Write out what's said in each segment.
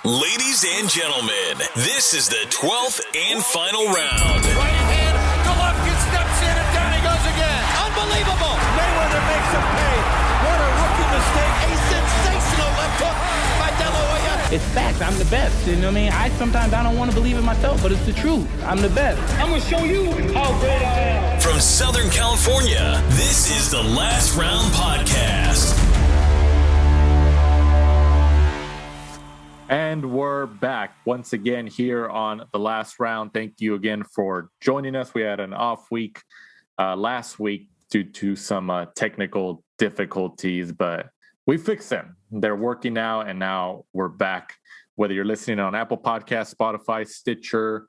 Ladies and gentlemen, this is the 12th and final round. Right hand, Golovkin steps in and down he goes again. Unbelievable. Mayweather makes him pay. What a rookie mistake. A sensational left hook by De La Hoya. It's facts. I'm the best. You know what I mean? Sometimes I don't want to believe it myself, but it's the truth. I'm the best. I'm going to show you how great I am. From Southern California, this is the Last Round Podcast. And we're back once again here on the Last Round. Thank you again for joining us. We had an off week last week due to some technical difficulties, but we fixed them. They're working now, and now we're back. Whether you're listening on Apple Podcasts, Spotify, Stitcher,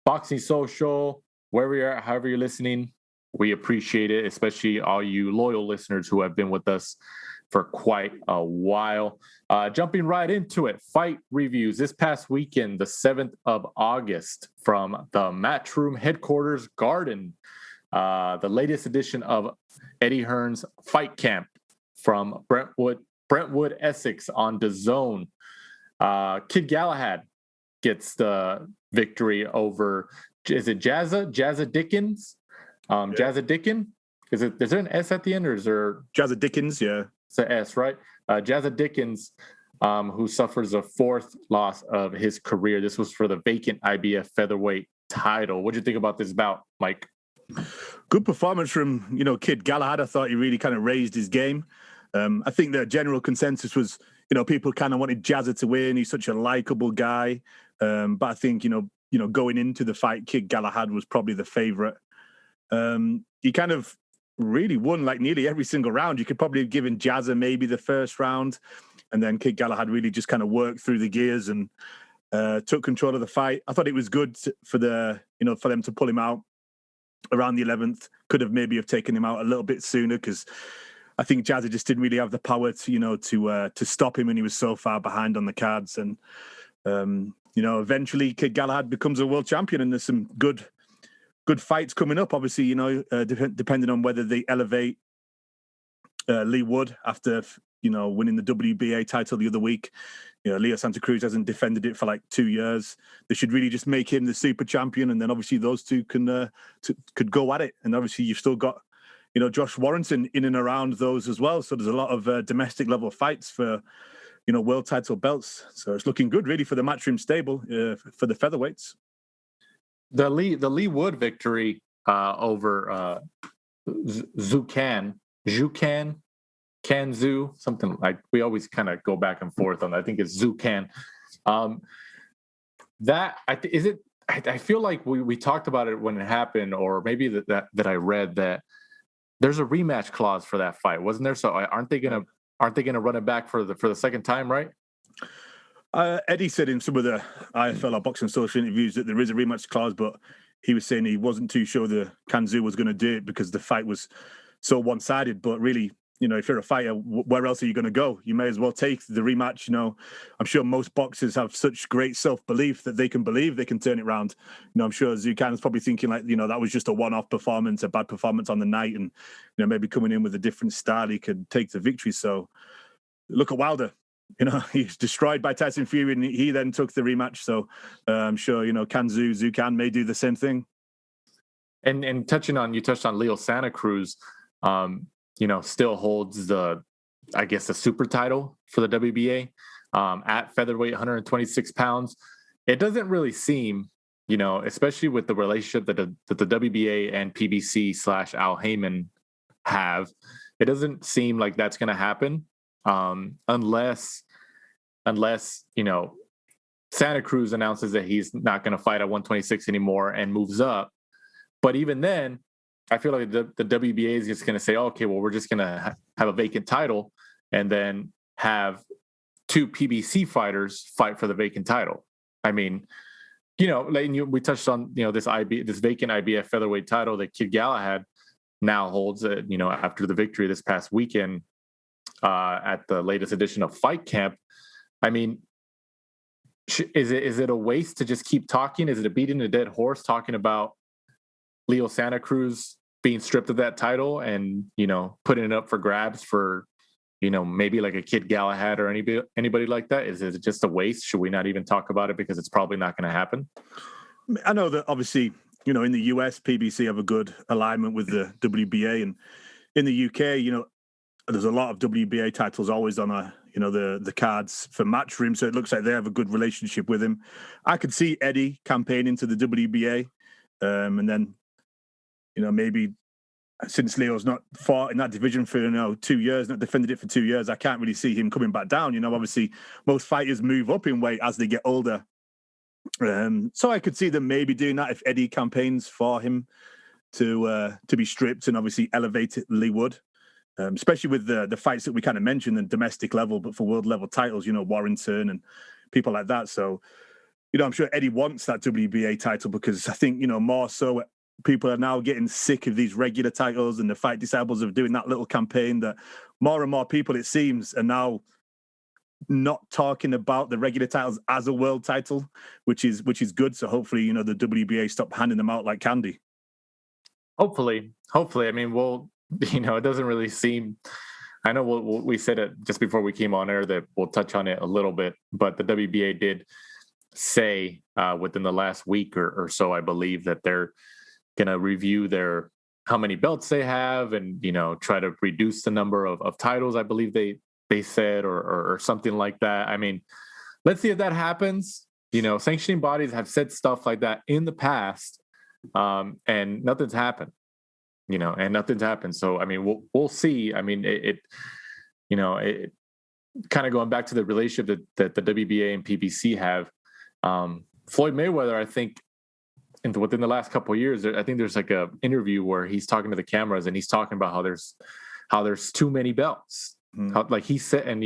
Boxing Social, wherever you're at, however you're listening, we appreciate it, especially all you loyal listeners who have been with us for quite a while. Jumping right into it, fight reviews. This past weekend, the 7th of August, from the Matchroom Headquarters Garden, the latest edition of Eddie Hearn's Fight Camp from Brentwood, Essex on DAZN. Kid Galahad gets the victory over, is it Galahad-Dickens? Galahad-Dickens? Is there an S at the end, or is there Galahad-Dickens? Yeah. It's an S, right? Galahad-Dickens, who suffers a fourth loss of his career. This was for the vacant IBF featherweight title. What do you think about this bout, Mike? Good performance from, Kid Galahad. I thought he really kind of raised his game. I think the general consensus was, people kind of wanted Jazza to win. He's such a likable guy. But I think, going into the fight, Kid Galahad was probably the favorite. He kind of really won like nearly every single round. You could probably have given Jazza maybe the first round, and then Kid Galahad really just kind of worked through the gears and took control of the fight. I thought it was good for for them to pull him out around the 11th. Could have maybe taken him out a little bit sooner, because I think Jazza just didn't really have the power to stop him, and he was so far behind on the cards. And eventually Kid Galahad becomes a world champion, and there's some good fights coming up, obviously, depending on whether they elevate Lee Wood after, winning the WBA title the other week. Leo Santa Cruz hasn't defended it for like 2 years. They should really just make him the super champion, and then obviously those two could go at it. And obviously you've still got, Josh Warrington in and around those as well. So there's a lot of domestic level fights for, world title belts. So it's looking good really for the Matchroom stable for the featherweights. The Lee Wood victory over Kanzu, something like, we always kind of go back and forth on that. I think it's Zucan. I feel like we talked about it when it happened, or maybe that I read that there's a rematch clause for that fight, wasn't there? So aren't they gonna run it back for the second time, right? Eddie said in some of the IFL or Boxing Social interviews that there is a rematch clause, but he was saying he wasn't too sure the Kanzu was going to do it because the fight was so one-sided. But really, if you're a fighter, where else are you going to go? You may as well take the rematch. I'm sure most boxers have such great self-belief that they can believe they can turn it around. I'm sure Zucan is probably thinking like, that was just a one-off performance, a bad performance on the night, and maybe coming in with a different style, he could take the victory. So look at Wilder. He was destroyed by Tyson Fury, and he then took the rematch. So I'm sure, Zucan may do the same thing. And you touched on Leo Santa Cruz, still holds the super title for the WBA at featherweight, 126 pounds. It doesn't really seem, especially with the relationship that the WBA and PBC / Al Heyman have, it doesn't seem like that's going to happen. Unless Santa Cruz announces that he's not going to fight at 126 anymore and moves up. But even then, I feel like the WBA is just going to say, okay, well, we're just going to have a vacant title and then have two PBC fighters fight for the vacant title. I mean, we touched on, this vacant IBF featherweight title that Kid Galahad now holds, after the victory this past weekend at the latest edition of Fight Camp. I mean, is it a waste to just keep talking? Is it a beating a dead horse talking about Leo Santa Cruz being stripped of that title and, putting it up for grabs for, maybe like a Kid Galahad or anybody like that? Is it just a waste? Should we not even talk about it because it's probably not going to happen? I know that obviously, in the US, PBC have a good alignment with the WBA, and in the UK, there's a lot of WBA titles always on the cards for Matchroom, so it looks like they have a good relationship with him. I could see Eddie campaigning to the WBA, and then, maybe since Leo's not fought in that division for 2 years, not defended it for 2 years, I can't really see him coming back down. Obviously most fighters move up in weight as they get older. So I could see them maybe doing that if Eddie campaigns for him to be stripped and obviously elevate Lee Wood, especially with the fights that we kind of mentioned at domestic level, but for world level titles, Warrington and people like that. So, I'm sure Eddie wants that WBA title because I think, more so people are now getting sick of these regular titles, and the Fight Disciples of doing that little campaign that more and more people, it seems, are now not talking about the regular titles as a world title, which is good. So hopefully, the WBA stop handing them out like candy. Hopefully. I mean, it doesn't really seem. I know we said it just before we came on air that we'll touch on it a little bit, but the WBA did say within the last week or so, I believe, that they're going to review how many belts they have and, try to reduce the number of titles, I believe they said, or something like that. I mean, let's see if that happens. Sanctioning bodies have said stuff like that in the past, and nothing's happened. So, I mean, we'll see. I mean, it kind of going back to the relationship that the WBA and PBC have. Floyd Mayweather, I think, within the last couple of years, I think there's like a interview where he's talking to the cameras and he's talking about how there's too many belts. How, like he said, and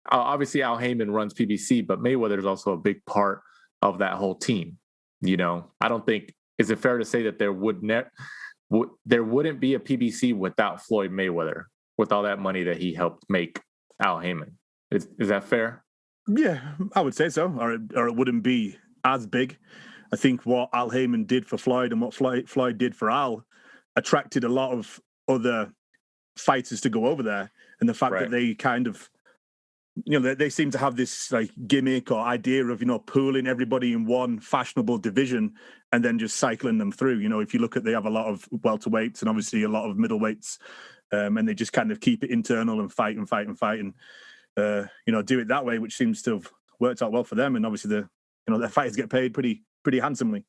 obviously Al Heyman runs PBC, but Mayweather is also a big part of that whole team. I don't think, is it fair to say that there wouldn't be a PBC without Floyd Mayweather, with all that money that he helped make Al Heyman? Is that fair? Yeah, I would say so, or it wouldn't be as big. I think what Al Heyman did for Floyd and what Floyd did for Al attracted a lot of other fighters to go over there. And the fact that they kind of, they seem to have this like gimmick or idea of, pooling everybody in one fashionable division and then just cycling them through. If you look at, they have a lot of welterweights and obviously a lot of middleweights, and they just kind of keep it internal and fight and do it that way, which seems to have worked out well for them. And obviously their fighters get paid pretty handsomely.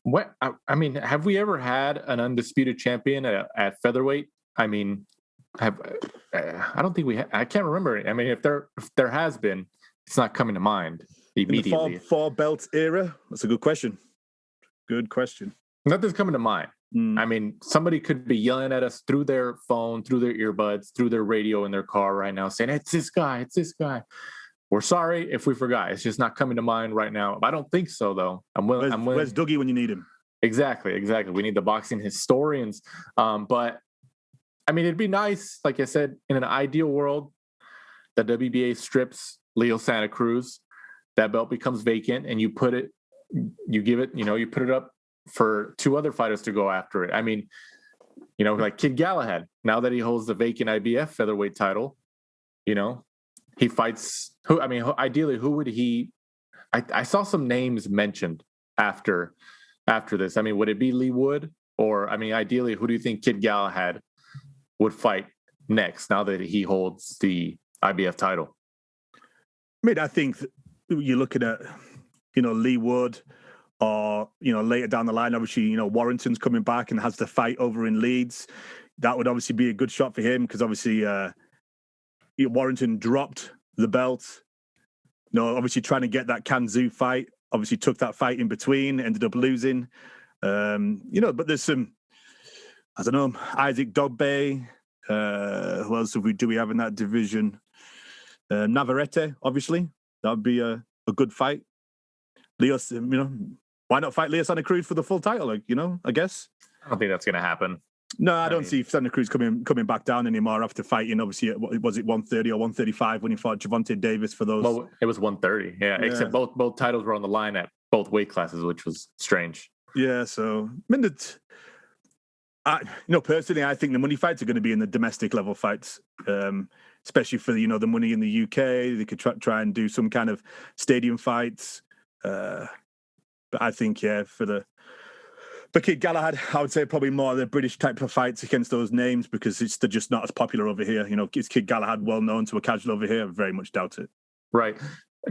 What, I mean, have we ever had an undisputed champion at featherweight? I mean, I don't think we. I can't remember. I mean, if there has been, it's not coming to mind immediately. In the four belt era, that's a good question. Good question. Nothing's coming to mind. I mean, somebody could be yelling at us through their phone, through their earbuds, through their radio in their car right now, saying, "It's this guy. It's this guy." We're sorry if we forgot. It's just not coming to mind right now. I don't think so, though. I'm willing. Where's Dougie when you need him? Exactly. We need the boxing historians. But I mean, it'd be nice, like I said, in an ideal world, the WBA strips Leo Santa Cruz, that belt becomes vacant, and you put it up for two other fighters to go after it. I mean, like Kid Galahad, now that he holds the vacant IBF featherweight title, he fights ideally, who would he? I saw some names mentioned after this. I mean, would it be Lee Wood, or ideally, who do you think Kid Galahad would fight next now that he holds the IBF title? I think you're looking at, Lee Wood, or, later down the line, obviously, Warrington's coming back and has the fight over in Leeds. That would obviously be a good shot for him because obviously Warrington dropped the belt. Obviously trying to get that Kanzu fight. Obviously took that fight in between, ended up losing. But there's some, I don't know, Isaac Dogbe. Who else do we have in that division? Navarrete, obviously. That would be a good fight. Leo, why not fight Leo Santa Cruz for the full title? I guess. I don't think that's going to happen. No, I don't see Santa Cruz coming back down anymore after fighting. Obviously, was it 130 or 135 when he fought Gervonta Davis for those? Well, it was 130. Yeah, except both titles were on the line at both weight classes, which was strange. Yeah, so Personally, I think the money fights are going to be in the domestic level fights, especially for the money in the UK. They could try and do some kind of stadium fights, but I think for Kid Galahad, I would say probably more of the British type of fights against those names because they're just not as popular over here. Is Kid Galahad well known to a casual over here? I very much doubt it. Right.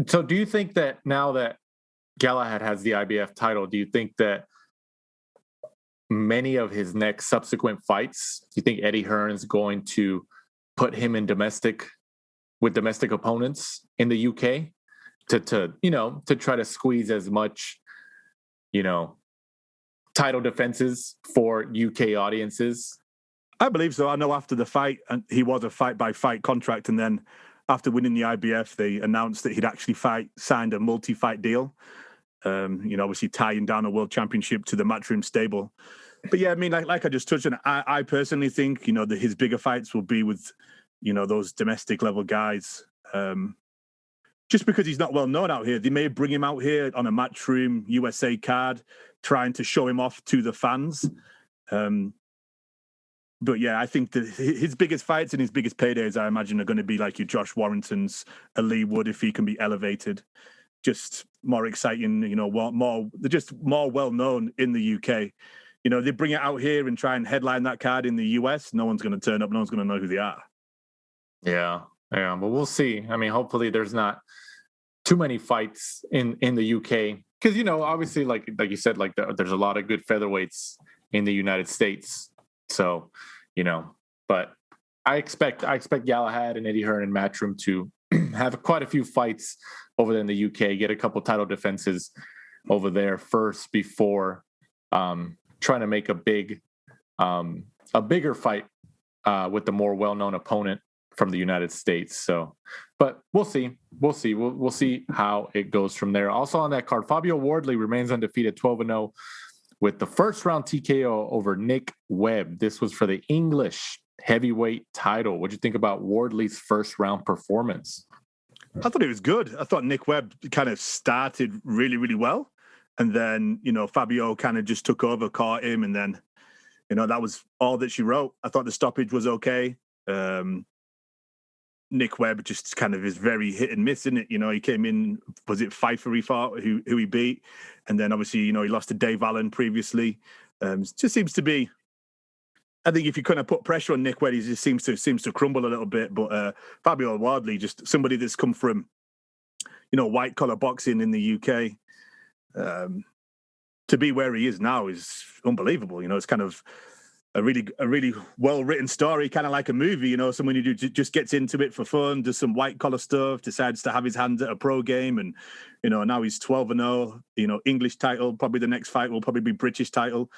So, do you think that now that Galahad has the IBF title, do you think that many of his next subsequent fights, do you think Eddie Hearn's going to put him in domestic opponents in the UK to try to squeeze as much, title defenses for UK audiences? I believe so. I know after the fight, and he was a fight-by-fight contract, and then after winning the IBF, they announced that he'd actually signed a multi-fight deal. Obviously tying down a world championship to the Matchroom stable. But yeah, I mean, like I just touched on, I personally think, that his bigger fights will be with, those domestic level guys. Just because he's not well known out here, they may bring him out here on a Matchroom USA card, trying to show him off to the fans. But yeah, I think that his biggest fights and his biggest paydays, I imagine, are going to be like your Josh Warringtons, a Lee Wood, if he can be elevated. Just more exciting, they're just more well-known in the UK. They bring it out here and try and headline that card in the US. No one's going to turn up. No one's going to know who they are. Yeah, but we'll see. I mean, hopefully there's not too many fights in the UK. Because, obviously, like you said, there's a lot of good featherweights in the United States. So, but I expect Galahad and Eddie Hearn and Matchroom to have quite a few fights over there in the UK, get a couple title defenses over there first before trying to make a bigger fight with the more well-known opponent from the United States. So, but we'll see. We'll see how it goes from there. Also on that card, Fabio Wardley remains undefeated, 12-0 with the first round TKO over Nick Webb. This was for the English heavyweight title. What'd you think about Wardley's first round performance? I thought it was good. I thought Nick Webb kind of started really, really well. And then, Fabio kind of just took over, caught him. And then, that was all that she wrote. I thought the stoppage was okay. Nick Webb just kind of is very hit and miss, isn't it? He came in, was it Pfeiffer he fought, who he beat? And then obviously, he lost to Dave Allen previously. Just seems to be, I think if you kind of put pressure on Nick Webb, he just seems to crumble a little bit. But Fabio Wardley, just somebody that's come from, white collar boxing in the UK, to be where he is now is unbelievable. It's kind of a really well written story, kind of like a movie. Someone who just gets into it for fun, does some white collar stuff, decides to have his hands at a pro game, and now he's 12-0. English title. Probably the next fight will probably be British title.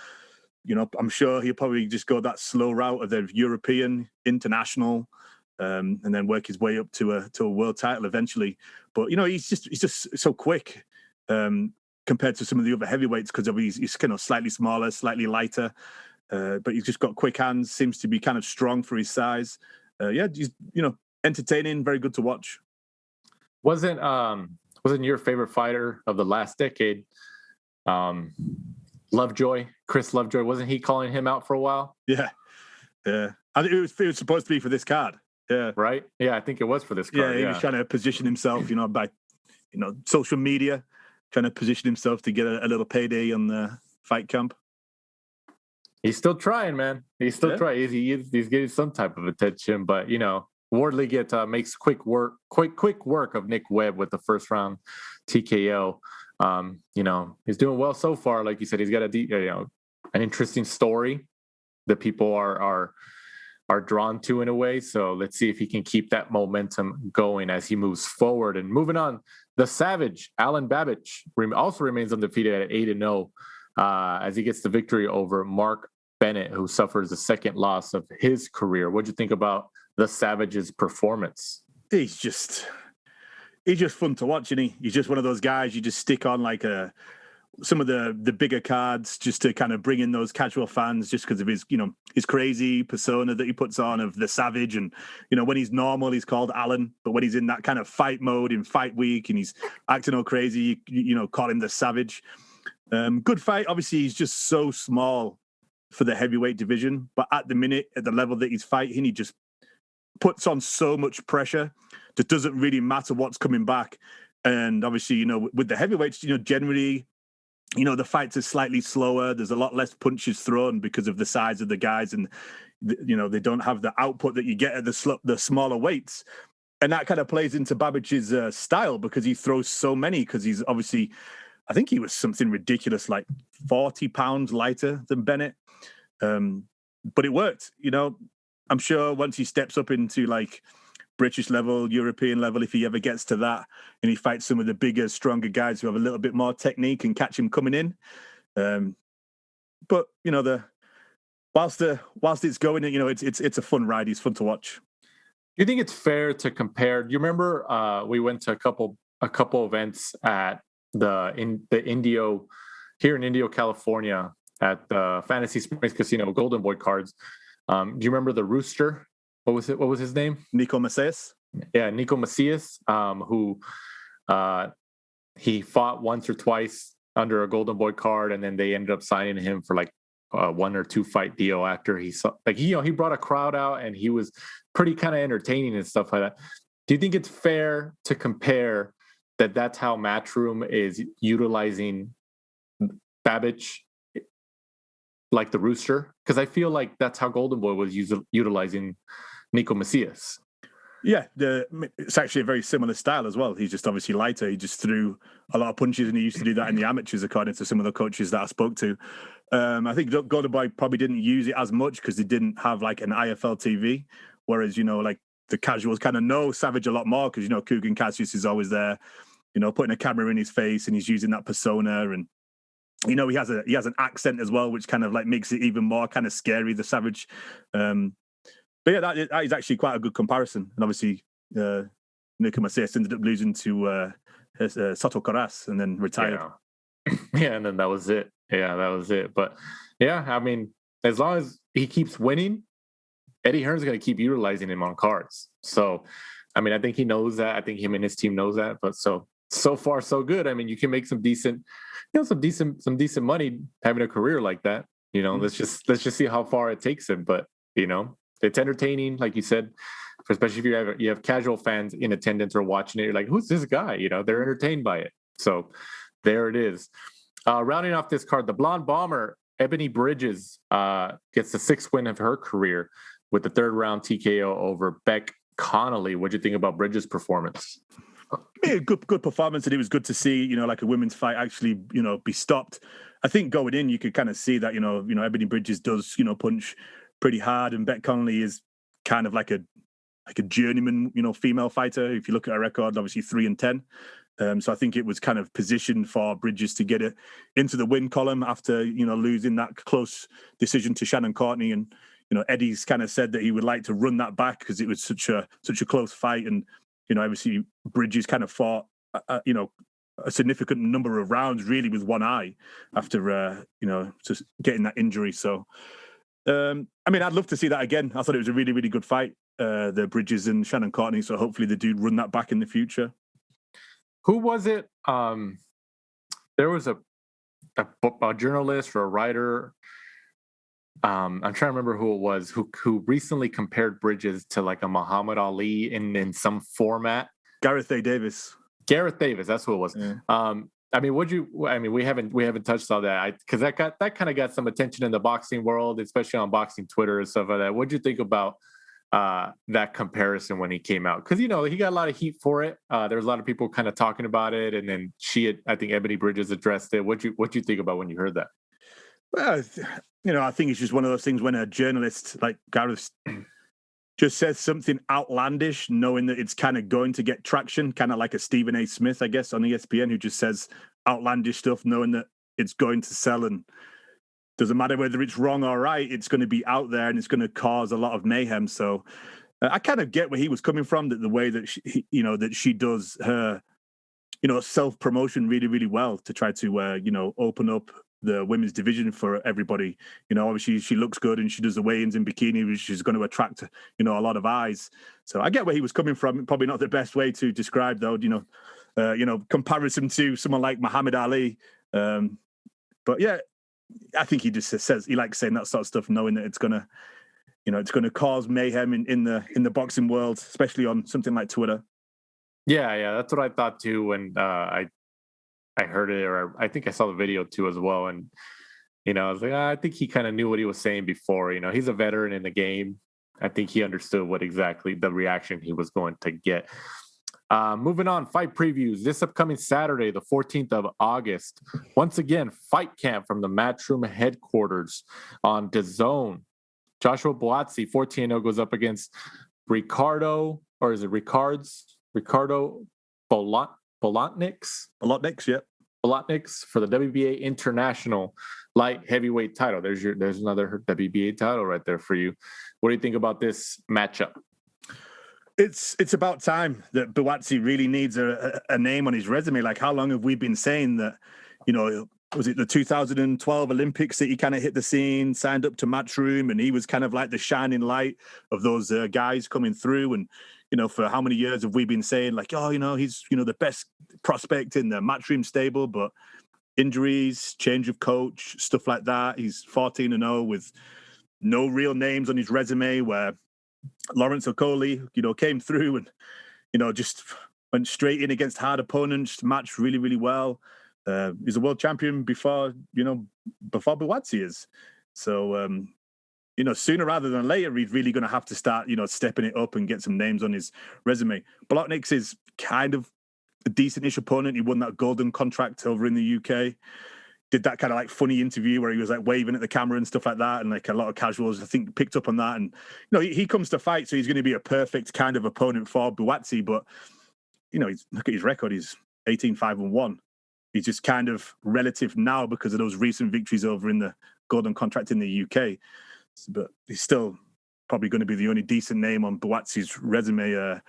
I'm sure he'll probably just go that slow route of the European, international, and then work his way up to a world title eventually. But he's just so quick compared to some of the other heavyweights because he's kind of slightly smaller, slightly lighter, but he's just got quick hands. Seems to be kind of strong for his size. He's entertaining, very good to watch. Wasn't your favorite fighter of the last decade? Chris Lovejoy, wasn't he calling him out for a while? Yeah. I think it was supposed to be for this card. Yeah. Right? Yeah, I think it was for this card. Yeah, he was trying to position himself, by, social media, trying to position himself to get a little payday on the fight camp. He's still trying, man. He's still trying. He's getting some type of attention, but, Wardley makes quick work of Nick Webb with the first round TKO. He's doing well so far. Like you said, he's got an interesting story that people are drawn to in a way. So let's see if he can keep that momentum going as he moves forward. And moving on, the Savage, Alan Babbage, also remains undefeated at 8-0 as he gets the victory over Mark Bennett, who suffers the second loss of his career. What'd you think about the Savage's performance? He's just fun to watch, isn't he? He's just one of those guys you just stick on like some of the bigger cards just to kind of bring in those casual fans just because of his crazy persona that he puts on of the Savage. And, when he's normal, he's called Alan, but when he's in that kind of fight mode in fight week and he's acting all crazy, call him the Savage. Good fight. Obviously, he's just so small for the heavyweight division. But at the minute, at the level that he's fighting, he just puts on so much pressure. It doesn't really matter what's coming back. And obviously, you know, with the heavyweights, you know, generally, you know, the fights are slightly slower. There's a lot less punches thrown because of the size of the guys, and you know, they don't have the output that you get at the smaller weights. And that kind of plays into Babic's style, because he throws so many, because he's obviously, I think he was something ridiculous, like 40 pounds lighter than Bennett. But it worked, you know. I'm sure once he steps up into like British level, European level, if he ever gets to that, and he fights some of the bigger, stronger guys who have a little bit more technique and catch him coming in. But, you know, whilst it's going, you know, it's a fun ride. It's fun to watch. Do you think it's fair to compare? Do you remember we went to a couple events at Indio, here in Indio, California, at the Fantasy Springs Casino, Golden Boy cards. Do you remember the Rooster? What was his name? Nico Macias. Yeah, Nico Macias, who he fought once or twice under a Golden Boy card, and then they ended up signing him for like a 1 or 2 fight deal after he saw, like, you know, he brought a crowd out and he was pretty kind of entertaining and stuff like that. Do you think it's fair to compare that that's how Matchroom is utilizing Babic like the Rooster? Because I feel like that's how Golden Boy was utilizing Nico Macias. Yeah, it's actually a very similar style as well. He's just obviously lighter. He just threw a lot of punches, and he used to do that in the amateurs, according to some of the coaches that I spoke to. I think Golden Boy probably didn't use it as much because they didn't have like an IFL TV, whereas, you know, like the casuals kind of know Savage a lot more because, you know, Kugan Cassius is always there, you know, putting a camera in his face, and he's using that persona, and you know, he has an accent as well, which kind of like makes it even more kind of scary, the Savage. But yeah, that is actually quite a good comparison. And obviously, Nico Macias ended up losing to Soto Caras and then retired. Yeah, and then that was it. Yeah, that was it. But yeah, I mean, as long as he keeps winning, Eddie Hearn's going to keep utilizing him on cards. So, I mean, I think he knows that. I think him and his team knows that. But so far, so good. I mean, you can make some decent money having a career like that. You know, let's just see how far it takes him. But, you know, it's entertaining, like you said, especially if you have casual fans in attendance or watching it. You're like, who's this guy? You know, they're entertained by it. So there it is. Rounding off this card, the Blonde Bomber, Ebony Bridges, gets the 6th win of her career with the 3rd round TKO over Beck Connolly. What'd you think about Bridges' performance? Yeah, good performance, and it was good to see, you know, like a women's fight actually, you know, be stopped. I think going in, you could kind of see that, you know, Ebony Bridges does, you know, punch pretty hard, and Beck Connolly is kind of like a journeyman, you know, female fighter. If you look at her record, obviously 3-10. So I think it was kind of positioned for Bridges to get it into the win column after, you know, losing that close decision to Shannon Courtney. And, you know, Eddie's kind of said that he would like to run that back because it was such a close fight. And, you know, obviously Bridges kind of fought, you know, a significant number of rounds really with one eye after, you know, just getting that injury. So, I mean, I'd love to see that again. I thought it was a really, really good fight, the Bridges and Shannon Courtney. So hopefully they do run that back in the future. Who was it? There was a journalist or a writer. I'm trying to remember who it was who recently compared Bridges to like a Muhammad Ali in some format. Gareth A. Davis. Gareth Davis, that's who it was. Yeah. I mean, we haven't touched on that because that kind of got some attention in the boxing world, especially on boxing Twitter and stuff like that. What'd you think about that comparison when he came out? Because, you know, he got a lot of heat for it. There was a lot of people kind of talking about it, and then I think Ebony Bridges addressed it. What'd you think about when you heard that? Well, you know, I think it's just one of those things when a journalist like Gareth just says something outlandish, knowing that it's kind of going to get traction, kind of like a Stephen A. Smith, I guess, on ESPN, who just says outlandish stuff, knowing that it's going to sell, and doesn't matter whether it's wrong or right, it's going to be out there and it's going to cause a lot of mayhem. So I kind of get where he was coming from, that the way that she does her, you know, self-promotion really, really well to try to, you know, open up the women's division for everybody. You know, obviously she looks good and she does the weigh-ins in bikini, which is going to attract, you know, a lot of eyes. So I get where he was coming from. Probably not the best way to describe, though, you know, comparison to someone like Muhammad Ali. But yeah, I think he just says, he likes saying that sort of stuff, knowing that it's gonna cause mayhem in the boxing world, especially on something like Twitter. Yeah, that's what I thought too when I heard it, or I think I saw the video too as well. And I was like, I think he kind of knew what he was saying before. He's a veteran in the game. I think he understood what exactly the reaction he was going to get. Moving on, fight previews. This upcoming Saturday, the 14th of August. Once again, fight camp from the Matchroom headquarters on DAZN. Joshua Buatsi, 14-0, goes up against Ricardo Bolotniks? Bolotniks, yeah. Bolotniks for the WBA International Light Heavyweight title. There's another WBA title right there for you. What do you think about this matchup? It's about time that Buatsi really needs a name on his resume. Like, how long have we been saying that, was it the 2012 Olympics that he kind of hit the scene, signed up to Matchroom, and he was kind of like the shining light of those guys coming through. And, for how many years have we been saying, like, he's, the best prospect in the Matchroom stable, but injuries, change of coach, stuff like that. He's 14-0 with no real names on his resume, where Lawrence Okoli, came through and, just went straight in against hard opponents, matched really, really well. He's a world champion before Buatsi is. So, sooner rather than later, he's really going to have to start, stepping it up and get some names on his resume. Bolotniks is kind of a decent-ish opponent. He won that golden contract over in the UK. Did that kind of like funny interview where he was like waving at the camera and stuff like that. And like a lot of casuals, I think, picked up on that. And, he comes to fight, so he's going to be a perfect kind of opponent for Buatsi. But, look at his record. He's 18-5-1. He's just kind of relative now because of those recent victories over in the golden contract in the UK. But he's still probably going to be the only decent name on Buatsi's resume.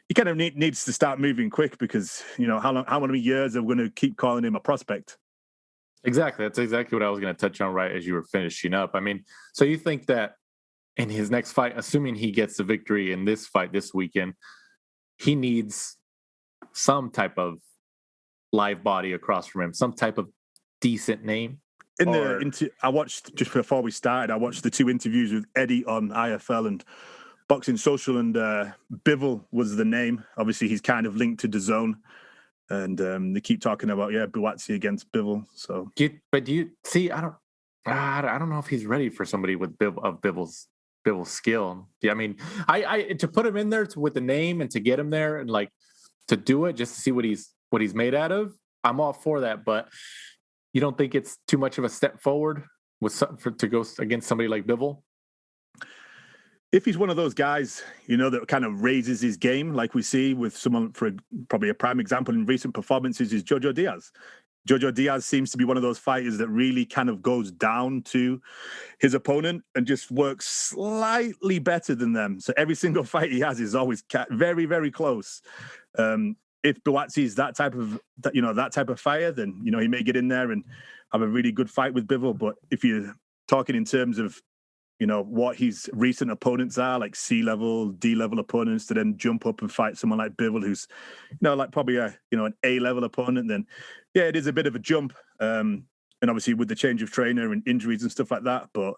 He kind of needs to start moving quick because, how many years are we going to keep calling him a prospect? Exactly. That's exactly what I was going to touch on right as you were finishing up. I mean, so you think that in his next fight, assuming he gets the victory in this fight this weekend, he needs some type of live body across from him, some type of decent name? I watched, just before we started, I watched the two interviews with Eddie on IFL and Boxing Social, and Bivol was the name. Obviously, he's kind of linked to DAZN. And they keep talking about Buatsi against Bivol. So, but do you see? I don't know if he's ready for somebody with Bivol's skill. Yeah, I mean, I to put him in there with the name and to get him there and like to do it just to see what he's made out of. I'm all for that, but you don't think it's too much of a step forward to go against somebody like Bivol? If he's one of those guys, that kind of raises his game, like we see with someone, for probably a prime example in recent performances, is Jojo Diaz. Jojo Diaz seems to be one of those fighters that really kind of goes down to his opponent and just works slightly better than them. So every single fight he has is always very, very close. If Buatsi is that type of fighter, then, he may get in there and have a really good fight with Bivol. But if you're talking in terms of, what his recent opponents are, like C-level, D-level opponents, to then jump up and fight someone like Bivol, who's, like probably an A-level opponent, then, yeah, it is a bit of a jump. And obviously with the change of trainer and injuries and stuff like that. But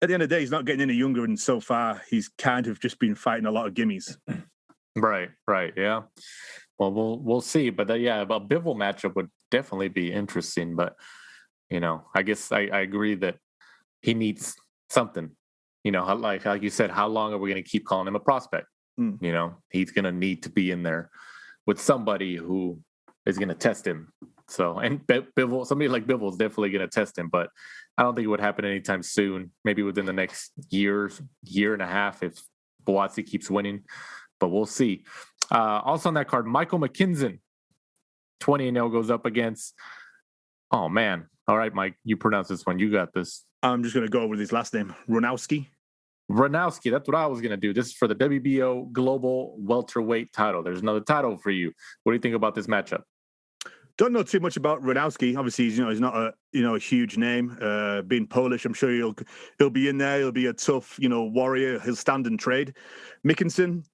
at the end of the day, he's not getting any younger. And so far, he's kind of just been fighting a lot of gimmies. Right, yeah. Well, we'll see. But a Bivol matchup would definitely be interesting. But, I guess I agree that he needs something, like you said, how long are we going to keep calling him a prospect? He's going to need to be in there with somebody who is going to test him. So, and Bivol, somebody like Bivol is definitely going to test him, but I don't think it would happen anytime soon. Maybe within the next year and a half if Buatsi keeps winning, but we'll see. Also on that card, Michael McKinson, 20-0, goes up against, oh man. All right, Mike, you pronounce this one. You got this. I'm just going to go with his last name, Ronowski. That's what I was going to do. This is for the WBO Global Welterweight title. There's another title for you. What do you think about this matchup? Don't know too much about Ronowski. Obviously, he's not a huge name. Being Polish, I'm sure he'll be in there. He'll be a tough, warrior. He'll stand and trade. Mickinson,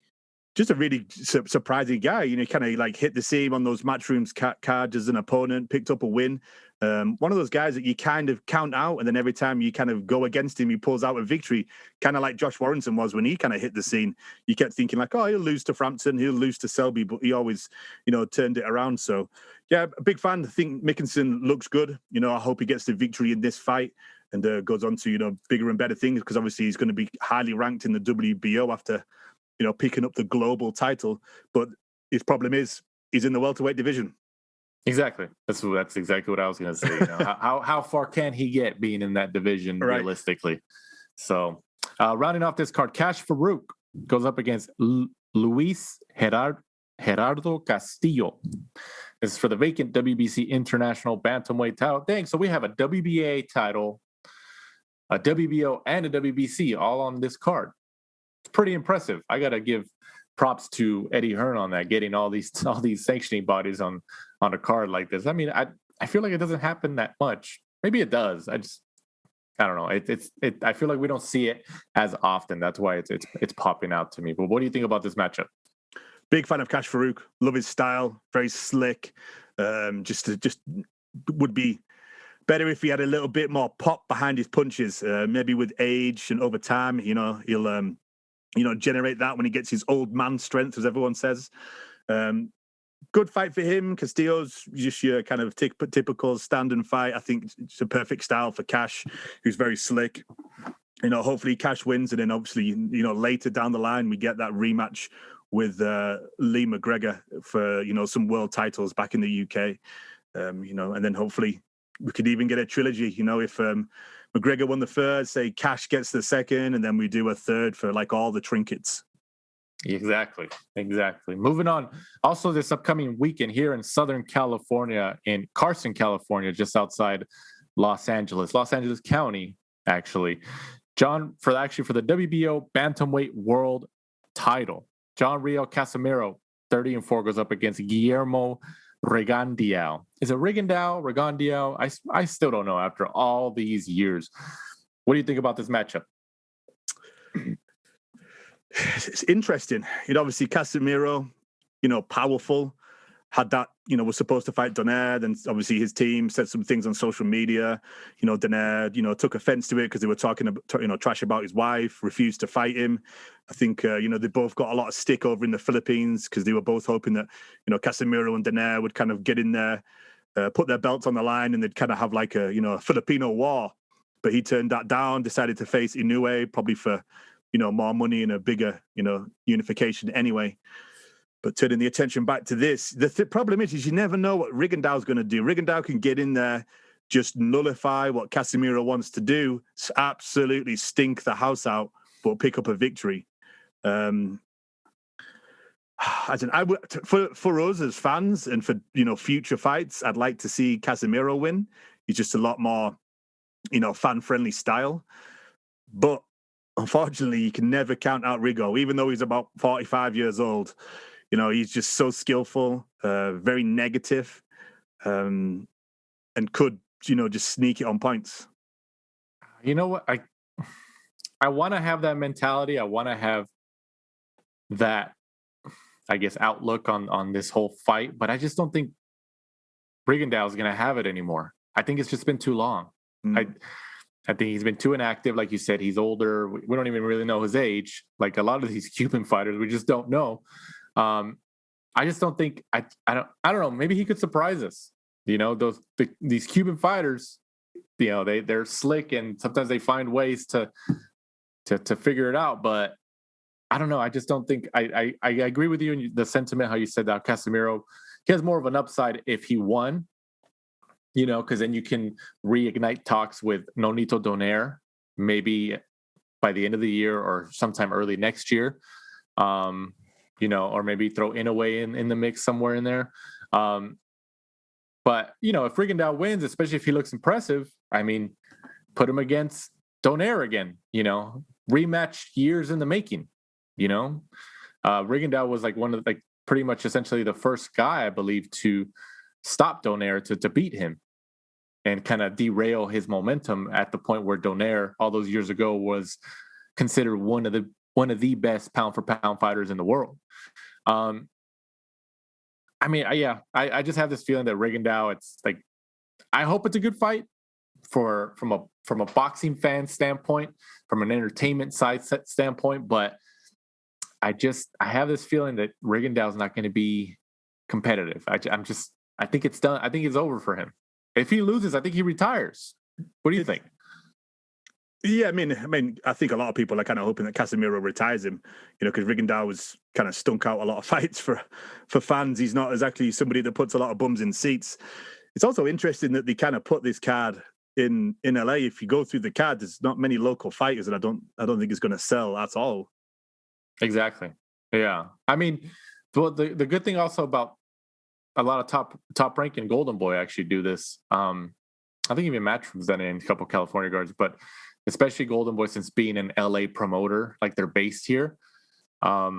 just a really surprising guy. You know, kind of like hit the seam on those matchrooms cards as an opponent, picked up a win. One of those guys that you kind of count out, and then every time you kind of go against him, he pulls out a victory, kind of like Josh Warrington was when he kind of hit the scene. You kept thinking like, oh, he'll lose to Frampton, he'll lose to Selby, but he always, you know, turned it around. So, yeah, a big fan. I think Mickinson looks good. You know, I hope he gets the victory in this fight and goes on to, you know, bigger and better things, because obviously he's going to be highly ranked in the WBO after, you know, picking up the global title. But his problem is he's in the welterweight division. Exactly. That's exactly what I was going to say. You know, how far can he get being in that division realistically? So, rounding off this card, Cash Farouk goes up against Luis Gerardo Castillo. This is for the vacant WBC International Bantamweight title. Dang, so we have a WBA title, a WBO, and a WBC all on this card. It's pretty impressive. I got to give props to Eddie Hearn on that, getting all these sanctioning bodies on a card like this. I mean, I feel like it doesn't happen that much. Maybe it does. I don't know. I feel like we don't see it as often. That's why it's popping out to me. But what do you think about this matchup? Big fan of Cash Farouk. Love his style. Very slick. Just would be better if he had a little bit more pop behind his punches. Maybe with age and over time, you know, he'll generate that when he gets his old man strength, as everyone says. Good fight for him. Castillo's just your kind of typical stand and fight. I think it's a perfect style for Cash, who's very slick. You know, hopefully Cash wins, and then obviously, you know, later down the line we get that rematch with Lee McGregor for, you know, some world titles back in the UK. You know, and then hopefully we could even get a trilogy. You know, if McGregor won the first, say Cash gets the second, and then we do a third for like all the trinkets. Exactly. Moving on. Also, this upcoming weekend here in Southern California, in Carson, California, just outside Los Angeles County, actually. For the WBO Bantamweight World Title, John Rio Casimero, 30-4, goes up against Guillermo Rigondeaux. Is it Rigondeaux? I still don't know after all these years. What do you think about this matchup? It's interesting. You know, obviously Casimero, you know, powerful, had that, you know, was supposed to fight Donaire. Then obviously his team said some things on social media. You know, Donaire, you know, took offense to it because they were talking about, you know, trash about his wife, refused to fight him. I think, you know, they both got a lot of stick over in the Philippines because they were both hoping that, you know, Casimero and Donaire would kind of get in there, put their belts on the line, and they'd kind of have like a, you know, a Filipino war. But he turned that down, decided to face Inoue, probably for, you know, more money and a bigger, you know, unification anyway. But turning the attention back to this, the problem is you never know what Rigondeaux's going to do. Rigondeaux can get in there, just nullify what Casimero wants to do, absolutely stink the house out, but pick up a victory. For us as fans and for, you know, future fights, I'd like to see Casimero win. He's just a lot more, you know, fan-friendly style. But unfortunately, you can never count out Rigo, even though he's about 45 years old. You know, he's just so skillful, very negative, and could, you know, just sneak it on points. You know what? I want to have that mentality. I want to have that, I guess, outlook on this whole fight, but I just don't think Rigondeaux is going to have it anymore. I think it's just been too long. I think he's been too inactive. Like you said, he's older. We don't even really know his age. Like a lot of these Cuban fighters, we just don't know. I just don't think I don't know. Maybe he could surprise us. You know, these Cuban fighters, you know, they're slick and sometimes they find ways to figure it out. But I don't know. I just don't think I agree with you in the sentiment how you said that Casimero, he has more of an upside if he won. You know, because then you can reignite talks with Nonito Donaire, maybe by the end of the year or sometime early next year. You know, or maybe throw Inoue in the mix somewhere in there. But, you know, if Rigondeaux wins, especially if he looks impressive, I mean, put him against Donaire again, you know, rematch years in the making, you know. Rigondeaux was like one of like pretty much essentially the first guy, I believe, to stop Donaire to beat him and kind of derail his momentum at the point where Donaire all those years ago was considered one of the one of the best pound for pound fighters in the world. I just have this feeling that Rigondeaux, it's like, I hope it's a good fight from a boxing fan standpoint, from an entertainment side standpoint, but I have this feeling that Rigondeaux is not going to be competitive. I think it's done. I think it's over for him. If he loses, I think he retires. What do you think? Yeah, I mean, I think a lot of people are kind of hoping that Casimero retires him, because Rigondeaux was kind of stunk out a lot of fights for fans. He's not exactly somebody that puts a lot of bums in seats. It's also interesting that they kind of put this card in LA. If you go through the card, there's not many local fighters, and I don't think it's going to sell at all. Exactly. Yeah. I mean, the good thing also about a lot of top ranking Golden Boy actually do this. I think even Matchroom's done it in a couple of California guards, but especially Golden Boy, since being an LA promoter, like they're based here. A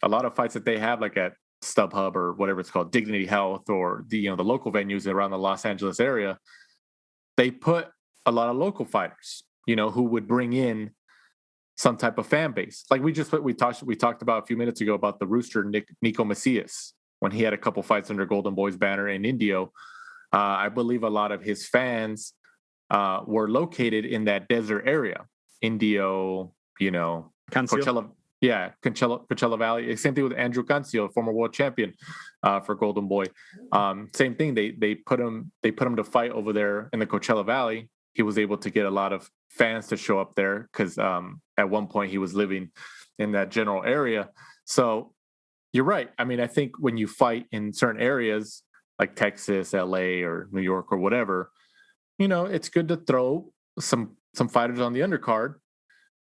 lot of fights that they have, like at StubHub or whatever it's called, Dignity Health, or the local venues around the Los Angeles area, they put a lot of local fighters, who would bring in some type of fan base. Like we talked about a few minutes ago about the Rooster Nico Macias, when he had a couple fights under Golden Boy's banner in Indio. I believe a lot of his fans were located in that desert area, Indio, Coachella. Yeah, Coachella Valley. Same thing with Andrew Cancio, former world champion for Golden Boy. Same thing. They put him to fight over there in the Coachella Valley. He was able to get a lot of fans to show up there because at one point he was living in that general area. So you're right. I mean, I think when you fight in certain areas like Texas, LA, or New York, or whatever, it's good to throw some fighters on the undercard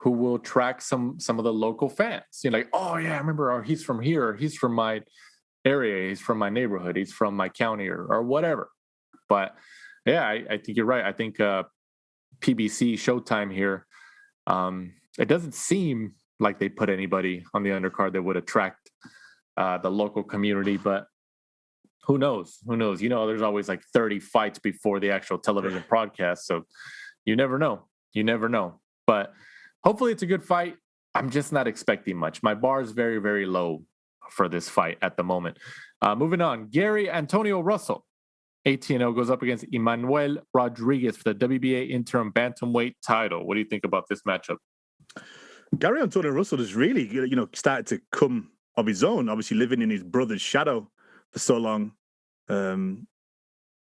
who will track some of the local fans. Like, oh yeah, I remember, or he's from here, or he's from my area, he's from my neighborhood, he's from my county, or whatever. But yeah, I think you're right. I think PBC Showtime here, it doesn't seem like they put anybody on the undercard that would attract the local community, but who knows? There's always like 30 fights before the actual television broadcast, so you never know. But hopefully it's a good fight. I'm just not expecting much. My bar is very, very low for this fight at the moment. Moving on, Gary Antonio Russell, 18-0, goes up against Emmanuel Rodriguez for the WBA interim bantamweight title. What do you think about this matchup? Gary Antonio Russell has really, started to come of his own, obviously living in his brother's shadow for so long.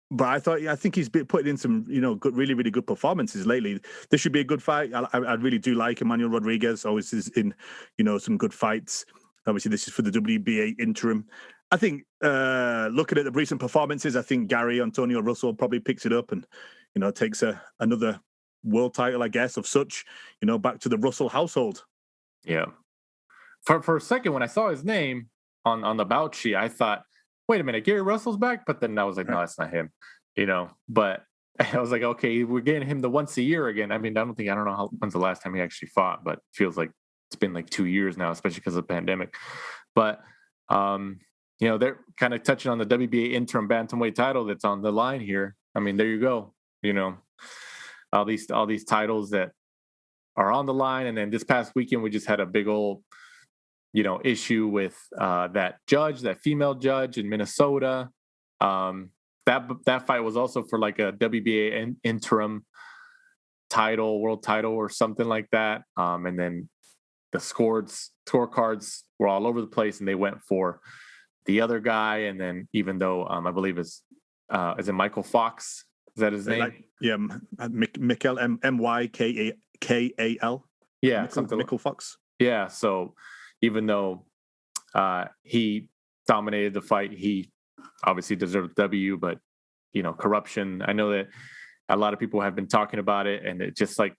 But I think he's been putting in some, good, really, really good performances lately. This should be a good fight. I really do like Emmanuel Rodriguez. Always is in, some good fights. Obviously, this is for the WBA interim. I think looking at the recent performances, I think Gary Antonio Russell probably picks it up and, takes another world title, I guess, of such, back to the Russell household. Yeah. For a second, when I saw his name on the bout sheet, I thought, wait a minute, Gary Russell's back? But then I was like, no, that's not him, But I was like, okay, we're getting him the once a year again. I mean, I don't know when's the last time he actually fought, but it feels like it's been like 2 years now, especially because of the pandemic. But, they're kind of touching on the WBA interim bantamweight title that's on the line here. I mean, there you go. All these titles that are on the line. And then this past weekend, we just had a big old, issue with that female judge in Minnesota. That fight was also for like a WBA interim title, world title, or something like that. And then the scorecards were all over the place, and they went for the other guy. And then even though I believe is it Michael Fox? Is that his name? Michael Mykal. Yeah, Michael Fox. Yeah, so even though he dominated the fight, he obviously deserved the W, but, corruption. I know that a lot of people have been talking about it, and it just like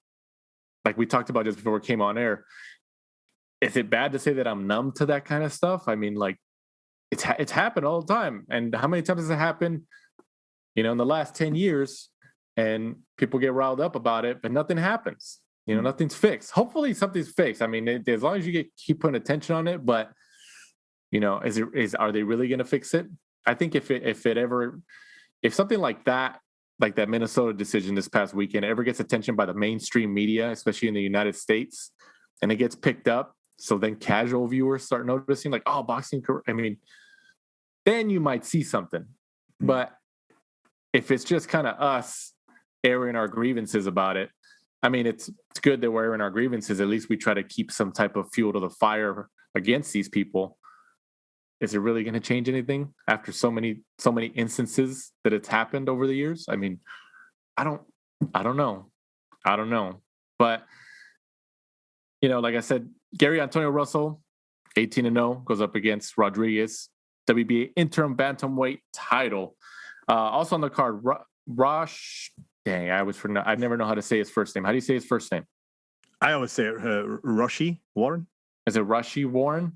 we talked about just before it came on air. Is it bad to say that I'm numb to that kind of stuff? I mean, like, it's happened all the time. And how many times has it happened, in the last 10 years, and people get riled up about it, but nothing happens. Nothing's fixed. Hopefully something's fixed. I mean, as long as you keep putting attention on it, but are they really going to fix it? I think if something like that Minnesota decision this past weekend ever gets attention by the mainstream media, especially in the United States, and it gets picked up, So then casual viewers start noticing like, oh, boxing. I mean, then you might see something. But if it's just kind of us airing our grievances about it, I mean, it's good that we're airing our grievances. At least we try to keep some type of fuel to the fire against these people. Is it really going to change anything after so many instances that it's happened over the years? I mean, I don't know. But, like I said, Gary Antonio Russell, 18-0, goes up against Rodriguez, WBA interim bantamweight title. Also on the card, Rosh. Dang, I never know how to say his first name. How do you say his first name? I always say Roshi Warren. Is it Rashi Warren?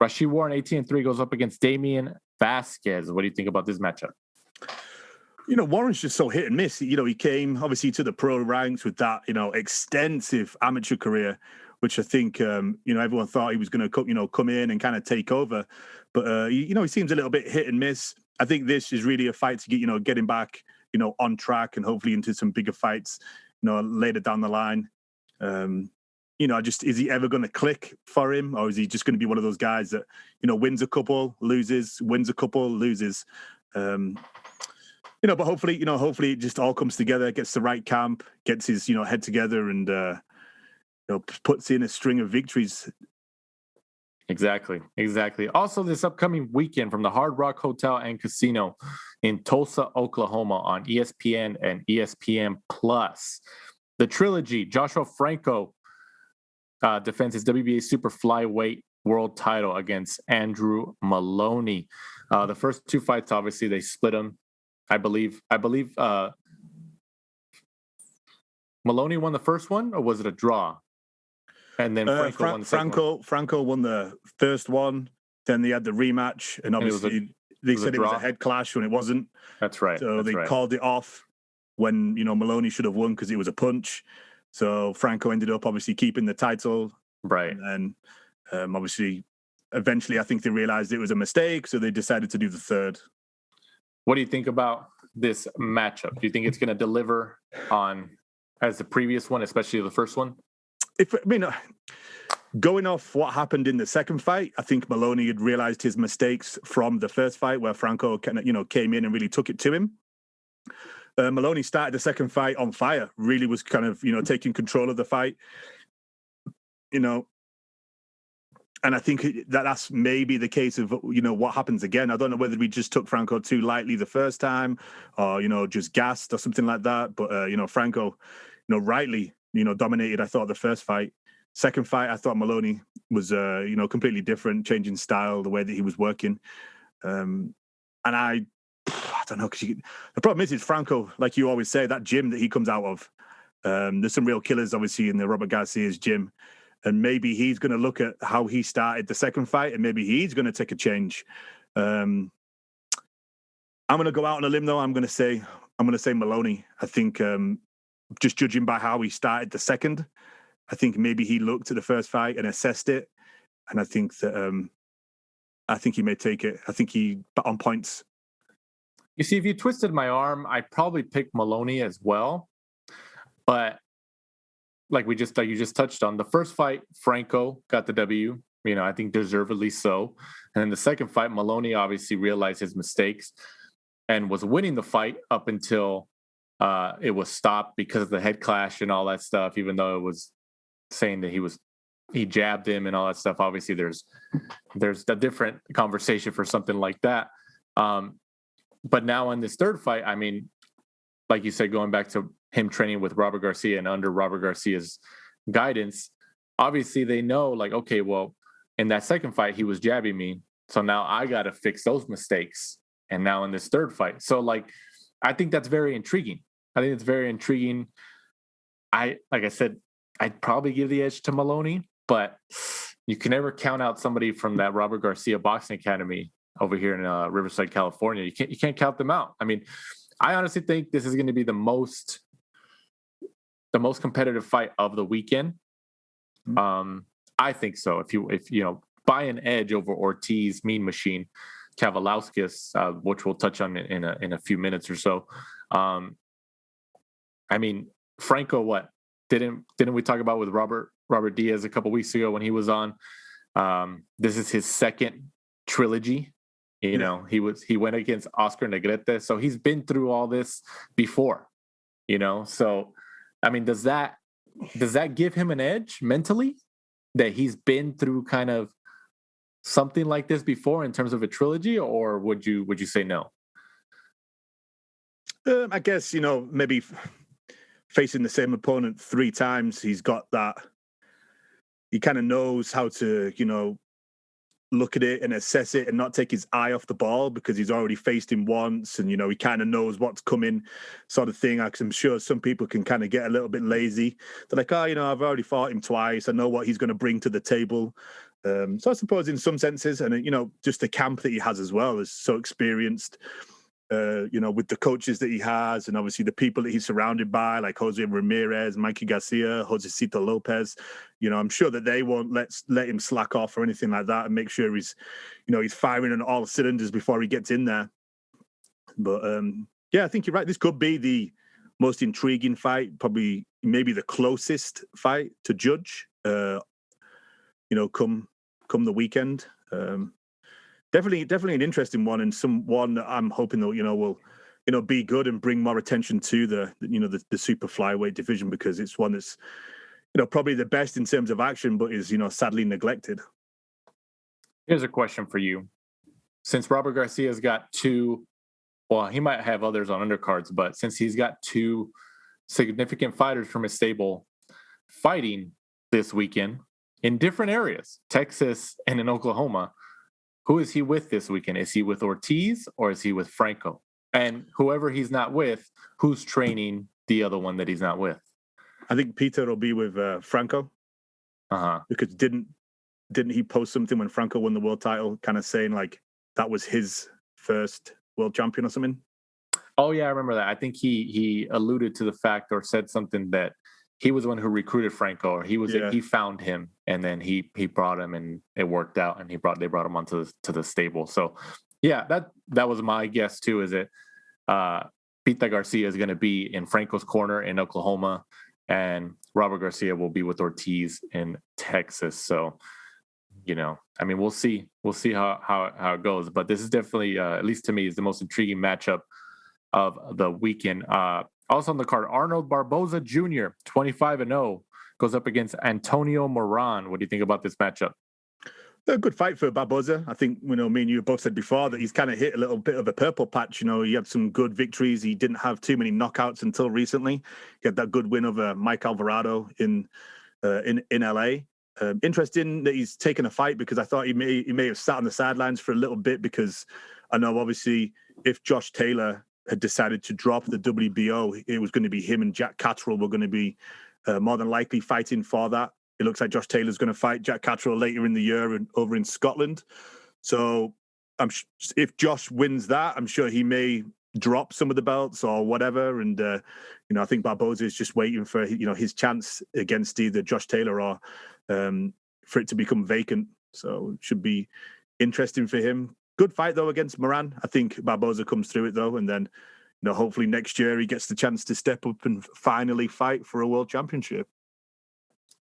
Rashi Warren, 18-3, goes up against Damian Vasquez. What do you think about this matchup? Warren's just so hit and miss. He came obviously to the pro ranks with that, extensive amateur career, which I think, everyone thought he was going to, come in and kind of take over. But, he seems a little bit hit and miss. I think this is really a fight to get him back, on track and hopefully into some bigger fights, later down the line. Is he ever going to click for him, or is he just going to be one of those guys that, wins a couple, loses, wins a couple, loses? But hopefully it just all comes together, gets the right camp, gets his, head together and, puts in a string of victories. Exactly. Also, this upcoming weekend from the Hard Rock Hotel and Casino in Tulsa, Oklahoma on ESPN and ESPN Plus. The trilogy, Joshua Franco defends his WBA super flyweight world title against Andrew Moloney. The first two fights, obviously, they split them. I believe Moloney won the first one, or was it a draw? And then Franco won the second one. Franco won the first one. Then they had the rematch, and obviously they said it was a head clash when it wasn't. That's right. So they called it off when Moloney should have won because it was a punch. So Franco ended up obviously keeping the title. Right. And obviously, eventually, I think they realized it was a mistake, so they decided to do the third. What do you think about this matchup? Do you think it's going to deliver on as the previous one, especially the first one? Going off what happened in the second fight, I think Moloney had realized his mistakes from the first fight where Franco came in and really took it to him. Moloney started the second fight on fire, really was kind of, taking control of the fight, and I think that's maybe the case of, what happens again. I don't know whether we just took Franco too lightly the first time or, just gassed or something like that. But, Franco, rightly, dominated, I thought, the first fight. Second fight, I thought Moloney was, completely different, changing style, the way that he was working. And I don't know, because the problem is Franco, like you always say, that gym that he comes out of, there's some real killers, obviously, in the Robert Garcia's gym. And maybe he's going to look at how he started the second fight, and maybe he's going to take a change. I'm going to go out on a limb, though. I'm going to say Moloney. I think just judging by how he started the second, I think maybe he looked at the first fight and assessed it, and I think that he may take it. I think he on points. You see, if you twisted my arm, I'd probably pick Moloney as well, but. Like you just touched on, the first fight, Franco got the W, I think deservedly so. And then the second fight, Moloney obviously realized his mistakes and was winning the fight up until it was stopped because of the head clash and all that stuff, even though it was saying that he jabbed him and all that stuff. Obviously, there's a different conversation for something like that. But now in this third fight, I mean, like you said, going back to him training with Robert Garcia and under Robert Garcia's guidance, obviously they know, like, okay, well, in that second fight, he was jabbing me. So now I got to fix those mistakes. And now in this third fight. So, like, I think that's very intriguing. Like I said, I'd probably give the edge to Moloney, but you can never count out somebody from that Robert Garcia Boxing Academy over here in Riverside, California. You can't count them out. I mean, I honestly think this is going to be the most competitive fight of the weekend. I think so. If you buy an edge over Ortiz-Mean Machine, Kavalauskas, which we'll touch on in a few minutes or so. I mean, Franco, what didn't we talk about with Robert Diaz a couple weeks ago when he was on? This is his second trilogy. You know, he went against Oscar Negrete, so he's been through all this before. You know, so I mean, does that give him an edge mentally that he's been through kind of something like this before in terms of a trilogy, or would you say no? I guess, you know, maybe facing the same opponent 3 times, he's got that. He kind of knows how to, you know, look at it and assess it and not take his eye off the ball because he's already faced him once, and, you know, he kind of knows what's coming, sort of thing. I'm sure some people can kind of get a little bit lazy. They're like, oh, you know, I've already fought him twice. I know what he's going to bring to the table. So I suppose in some senses, and, you know, just the camp that he has as well is so experienced, you know, with the coaches that he has, and obviously the people that he's surrounded by, like Jose Ramirez, Mikey Garcia, Josecito Lopez. You know, I'm sure that they won't let him slack off or anything like that, and make sure he's, you know, he's firing on all cylinders before he gets in there. But yeah, I think you're right. This could be the most intriguing fight, probably maybe the closest fight to judge. You know, come the weekend. Definitely an interesting one, and one that I'm hoping that, you know, will, you know, be good and bring more attention to the super flyweight division, because it's one that's, you know, probably the best in terms of action, but is, you know, sadly neglected. Here's a question for you. Since Robert Garcia's got 2, well, he might have others on undercards, but since he's got 2 significant fighters from his stable fighting this weekend in different areas, Texas and in Oklahoma, who is he with this weekend? Is he with Ortiz or is he with Franco? And whoever he's not with, who's training the other one that he's not with? I think Peter will be with Franco. Because didn't he post something when Franco won the world title, kind of saying like that was his first world champion or something? Oh yeah, I remember that. I think he alluded to the fact or said something that he was the one who recruited Franco, or he found him, and then he brought him, and it worked out, and they brought him onto the stable. So yeah, that was my guess too. Is it Pita Garcia is going to be in Franco's corner in Oklahoma, and Robert Garcia will be with Ortiz in Texas. So, you know, I mean, we'll see how it goes, but this is definitely, at least to me, is the most intriguing matchup of the weekend. Also on the card, Arnold Barboza Jr., 25-0, goes up against Antonio Moran. What do you think about this matchup? A good fight for Barboza. I think, you know, me and you both said before that he's kind of hit a little bit of a purple patch. You know, he had some good victories. He didn't have too many knockouts until recently. He had that good win over Mike Alvarado in LA. Interesting that he's taken a fight, because I thought he may have sat on the sidelines for a little bit, because I know obviously if Josh Taylor had decided to drop the WBO, it was going to be him and Jack Catterall were going to be more than likely fighting for that. It looks like Josh Taylor's going to fight Jack Catterall later in the year and over in Scotland. So if Josh wins that, I'm sure he may drop some of the belts or whatever. And, you know, I think Barboza is just waiting for, you know, his chance against either Josh Taylor or for it to become vacant. So it should be interesting for him. Good fight, though, against Moran. I think Barboza comes through it, though, and then, you know, hopefully next year he gets the chance to step up and finally fight for a world championship.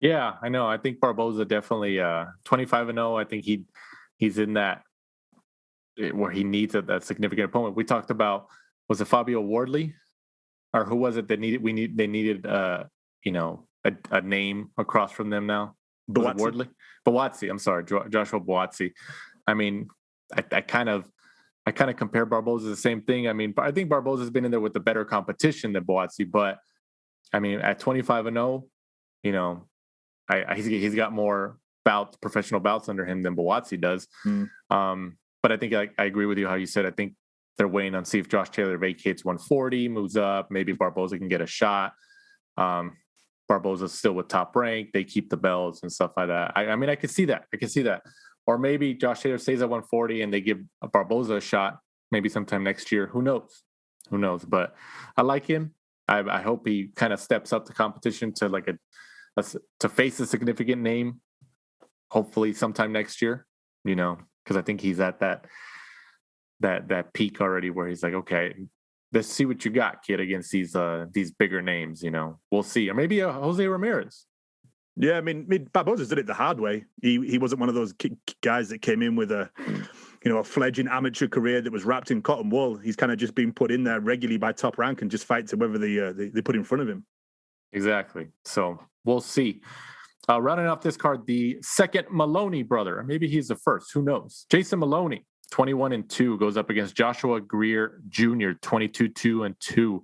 Yeah, I know. I think Barboza definitely 25-0. I think he's in that where he needs that significant opponent. We talked about, was it Fabio Wardley, or who was it that they needed you know, a name across from them now? Buatsi. I'm sorry, Joshua Buatsi. I mean, I kind of compare Barboza to the same thing. I mean, I think Barboza's been in there with the better competition than Buatsi, but I mean, at 25-0, you know, he's got more professional bouts under him than Buatsi does. But I think I agree with you how you said. I think they're waiting on see if Josh Taylor vacates 140, moves up. Maybe Barboza can get a shot. Barboza's still with Top Rank. They keep the belts and stuff like that. I mean, I could see that. Or maybe Josh Taylor stays at 140 and they give Barboza a shot maybe sometime next year. Who knows? But I like him. I hope he kind of steps up the competition to like to face a significant name, hopefully sometime next year, you know, because I think he's at that peak already where he's like, okay, let's see what you got, kid, against these bigger names, you know. We'll see. Or maybe Jose Ramirez. Yeah, I mean Barboza's did it the hard way. He wasn't one of those guys that came in with a fledgling amateur career that was wrapped in cotton wool. He's kind of just been put in there regularly by Top Rank and just fight to whoever they put in front of him. Exactly. So we'll see. Rounding off this card, the second Moloney brother. Maybe he's the first. Who knows? Jason Moloney, 21-2, goes up against Joshua Greer Jr., 22-2.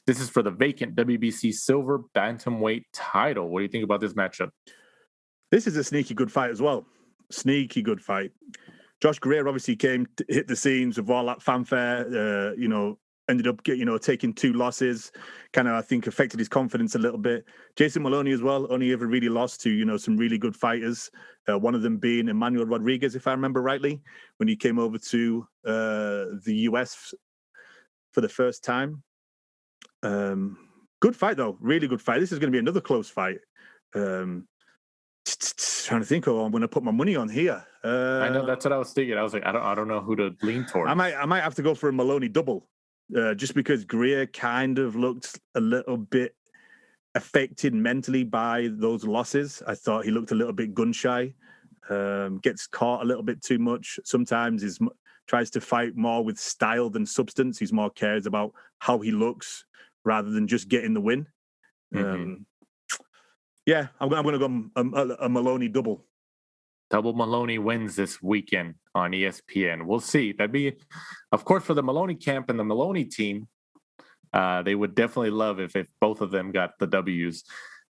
This is for the vacant WBC silver bantamweight title. What do you think about this matchup? This is a sneaky good fight as well. Sneaky good fight. Josh Greer obviously hit the scenes with all that fanfare, ended up taking 2 losses, kind of, I think, affected his confidence a little bit. Jason Moloney as well, only ever really lost to, some really good fighters. One of them being Emmanuel Rodriguez, if I remember rightly, when he came over to the US for the first time. Good fight, though. Really good fight. This is going to be another close fight. Trying to think, I'm going to put my money on here. I know, that's what I was thinking. I was like, I don't know who to lean towards. I might have to go for a Moloney double. Just because Greer kind of looked a little bit affected mentally by those losses. I thought he looked a little bit gun shy, gets caught a little bit too much. Sometimes he tries to fight more with style than substance. He's more cares about how he looks rather than just getting the win. Mm-hmm. I'm going to go a Moloney double. Double Moloney wins this weekend on ESPN. We'll see. That'd be, of course, for the Moloney camp and the Moloney team. They would definitely love if both of them got the W's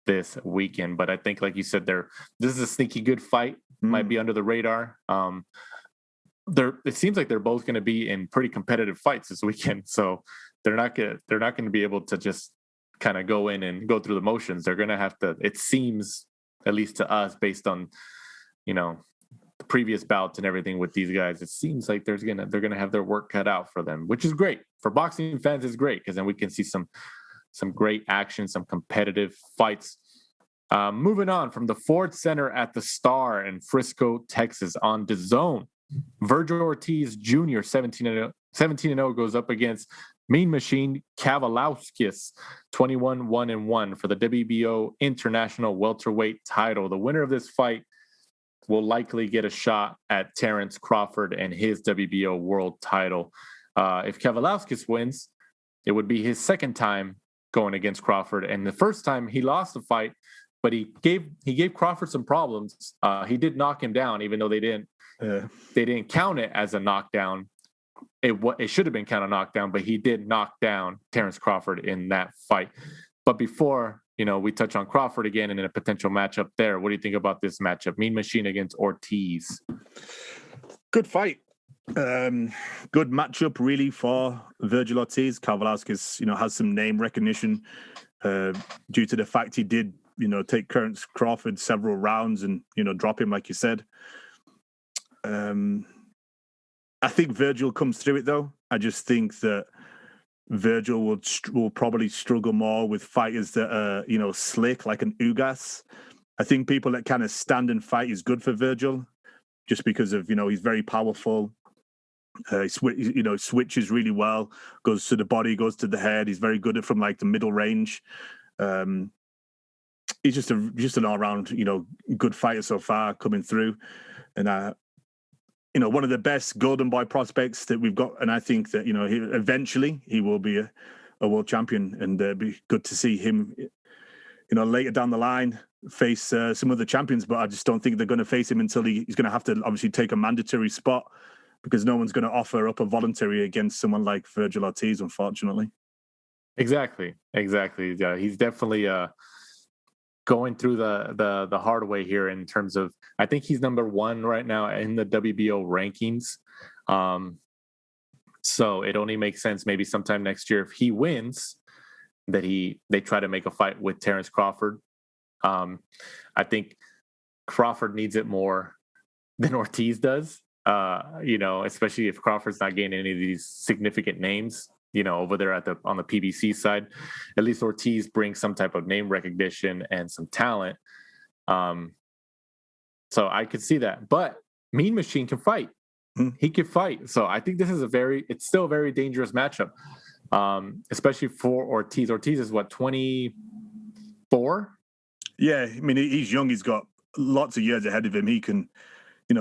this weekend. But I think, like you said, this is a sneaky good fight. Might be under the radar. It seems like they're both going to be in pretty competitive fights this weekend. So they're not going to be able to just kind of go in and go through the motions. They're going to have to. It seems, at least to us, based on the previous bouts and everything with these guys, it seems like they're gonna have their work cut out for them, which is great for boxing fans. Is great because then we can see some great action, some competitive fights. Moving on from the Ford Center at the Star in Frisco, Texas, on DAZN, Vergil Ortiz Jr. 17-0 goes up against Mean Machine Kavalauskas, 21-1 for the WBO International Welterweight title. The winner of this fight will likely get a shot at Terrence Crawford and his WBO world title. If Kavalauskas wins, it would be his second time going against Crawford. And the first time he lost the fight, but he gave Crawford some problems. He did knock him down, even though they didn't count it as a knockdown. It should have been counted knockdown, but he did knock down Terrence Crawford in that fight. But before we touch on Crawford again and in a potential matchup there, what do you think about this matchup? Mean Machine against Ortiz. Good fight. Good matchup, really, for Vergil Ortiz. Kavalauskas, has some name recognition due to the fact he did, take Terrence Crawford several rounds and, drop him, like you said. I think Vergil comes through it, though. I just think that Vergil will probably struggle more with fighters that are, slick, like an Ugas. I think people that kind of stand and fight is good for Vergil, just because of, he's very powerful. He switches really well, goes to the body, goes to the head. He's very good at from like the middle range. He's just an all-round, good fighter so far coming through. And one of the best golden boy prospects that we've got. And I think that, eventually he will be a world champion, and it'd be good to see him, later down the line face some other champions. But I just don't think they're going to face him until he's going to have to obviously take a mandatory spot, because no one's going to offer up a voluntary against someone like Vergil Ortiz, unfortunately. Exactly. Yeah, he's definitely going through the hard way here in terms of, I think he's number 1 right now in the WBO rankings. So it only makes sense maybe sometime next year if he wins that they try to make a fight with Terrence Crawford. I think Crawford needs it more than Ortiz does. Especially if Crawford's not getting any of these significant names, over there on the PBC side. At least Ortiz brings some type of name recognition and some talent. So I could see that. But Mean Machine can fight. He can fight. So I think this is it's still a very dangerous matchup, especially for Ortiz. Ortiz is what, 24? Yeah, I mean, he's young. He's got lots of years ahead of him. He can,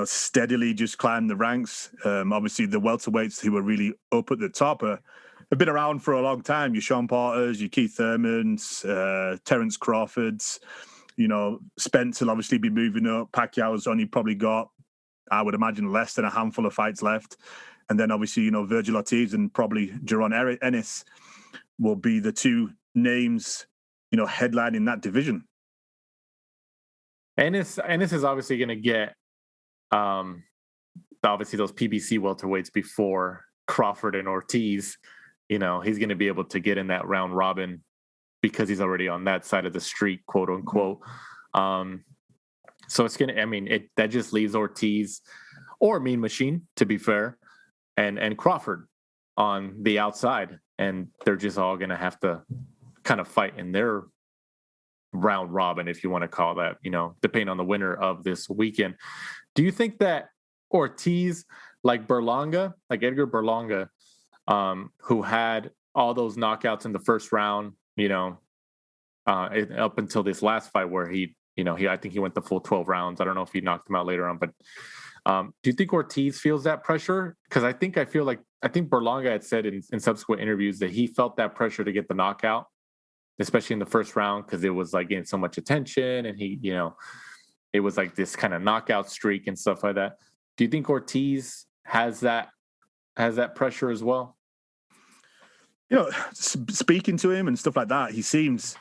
steadily just climb the ranks. Obviously, the welterweights who are really up at the top have been around for a long time. Your Sean Porters, your Keith Thurmans, Terence Crawfords. Spence will obviously be moving up. Pacquiao's only probably got, I would imagine, less than a handful of fights left. And then obviously, Vergil Ortiz and probably Jaron Ennis will be the two names, headlining that division. Ennis is obviously going to get, obviously those PBC welterweights before Crawford and Ortiz. He's going to be able to get in that round robin because he's already on that side of the street, quote unquote. So it's going to, that just leaves Ortiz or Mean Machine, to be fair, and Crawford on the outside. And they're just all going to have to kind of fight in their round robin, if you want to call that, depending on the winner of this weekend. Do you think that Ortiz, like Edgar Berlanga, who had all those knockouts in the first round, up until this last fight where I think he went the full 12 rounds. I don't know if he knocked him out later on, but do you think Ortiz feels that pressure? Because I think Berlanga had said in subsequent interviews that he felt that pressure to get the knockout, especially in the first round, because it was like getting so much attention, and he, it was like this kind of knockout streak and stuff like that. Do you think Ortiz has that pressure as well? Speaking to him and stuff like that, he seems,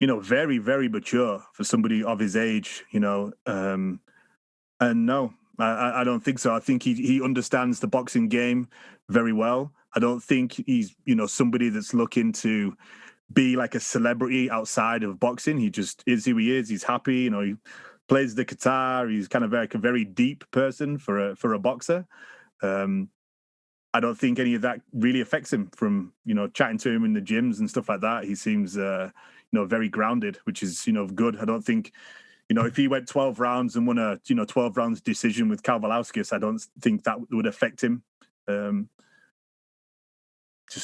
very, very mature for somebody of his age, and no, I don't think so. I think he understands the boxing game very well. I don't think he's, somebody that's looking to be like a celebrity outside of boxing. He just is who he is. He's happy. He plays the guitar. He's kind of like a very deep person for a boxer. I don't think any of that really affects him from, chatting to him in the gyms and stuff like that. He seems, very grounded, which is, good. I don't think, if he went 12 rounds and won a, 12 rounds decision with Kavaliauskas, I don't think that would affect him. It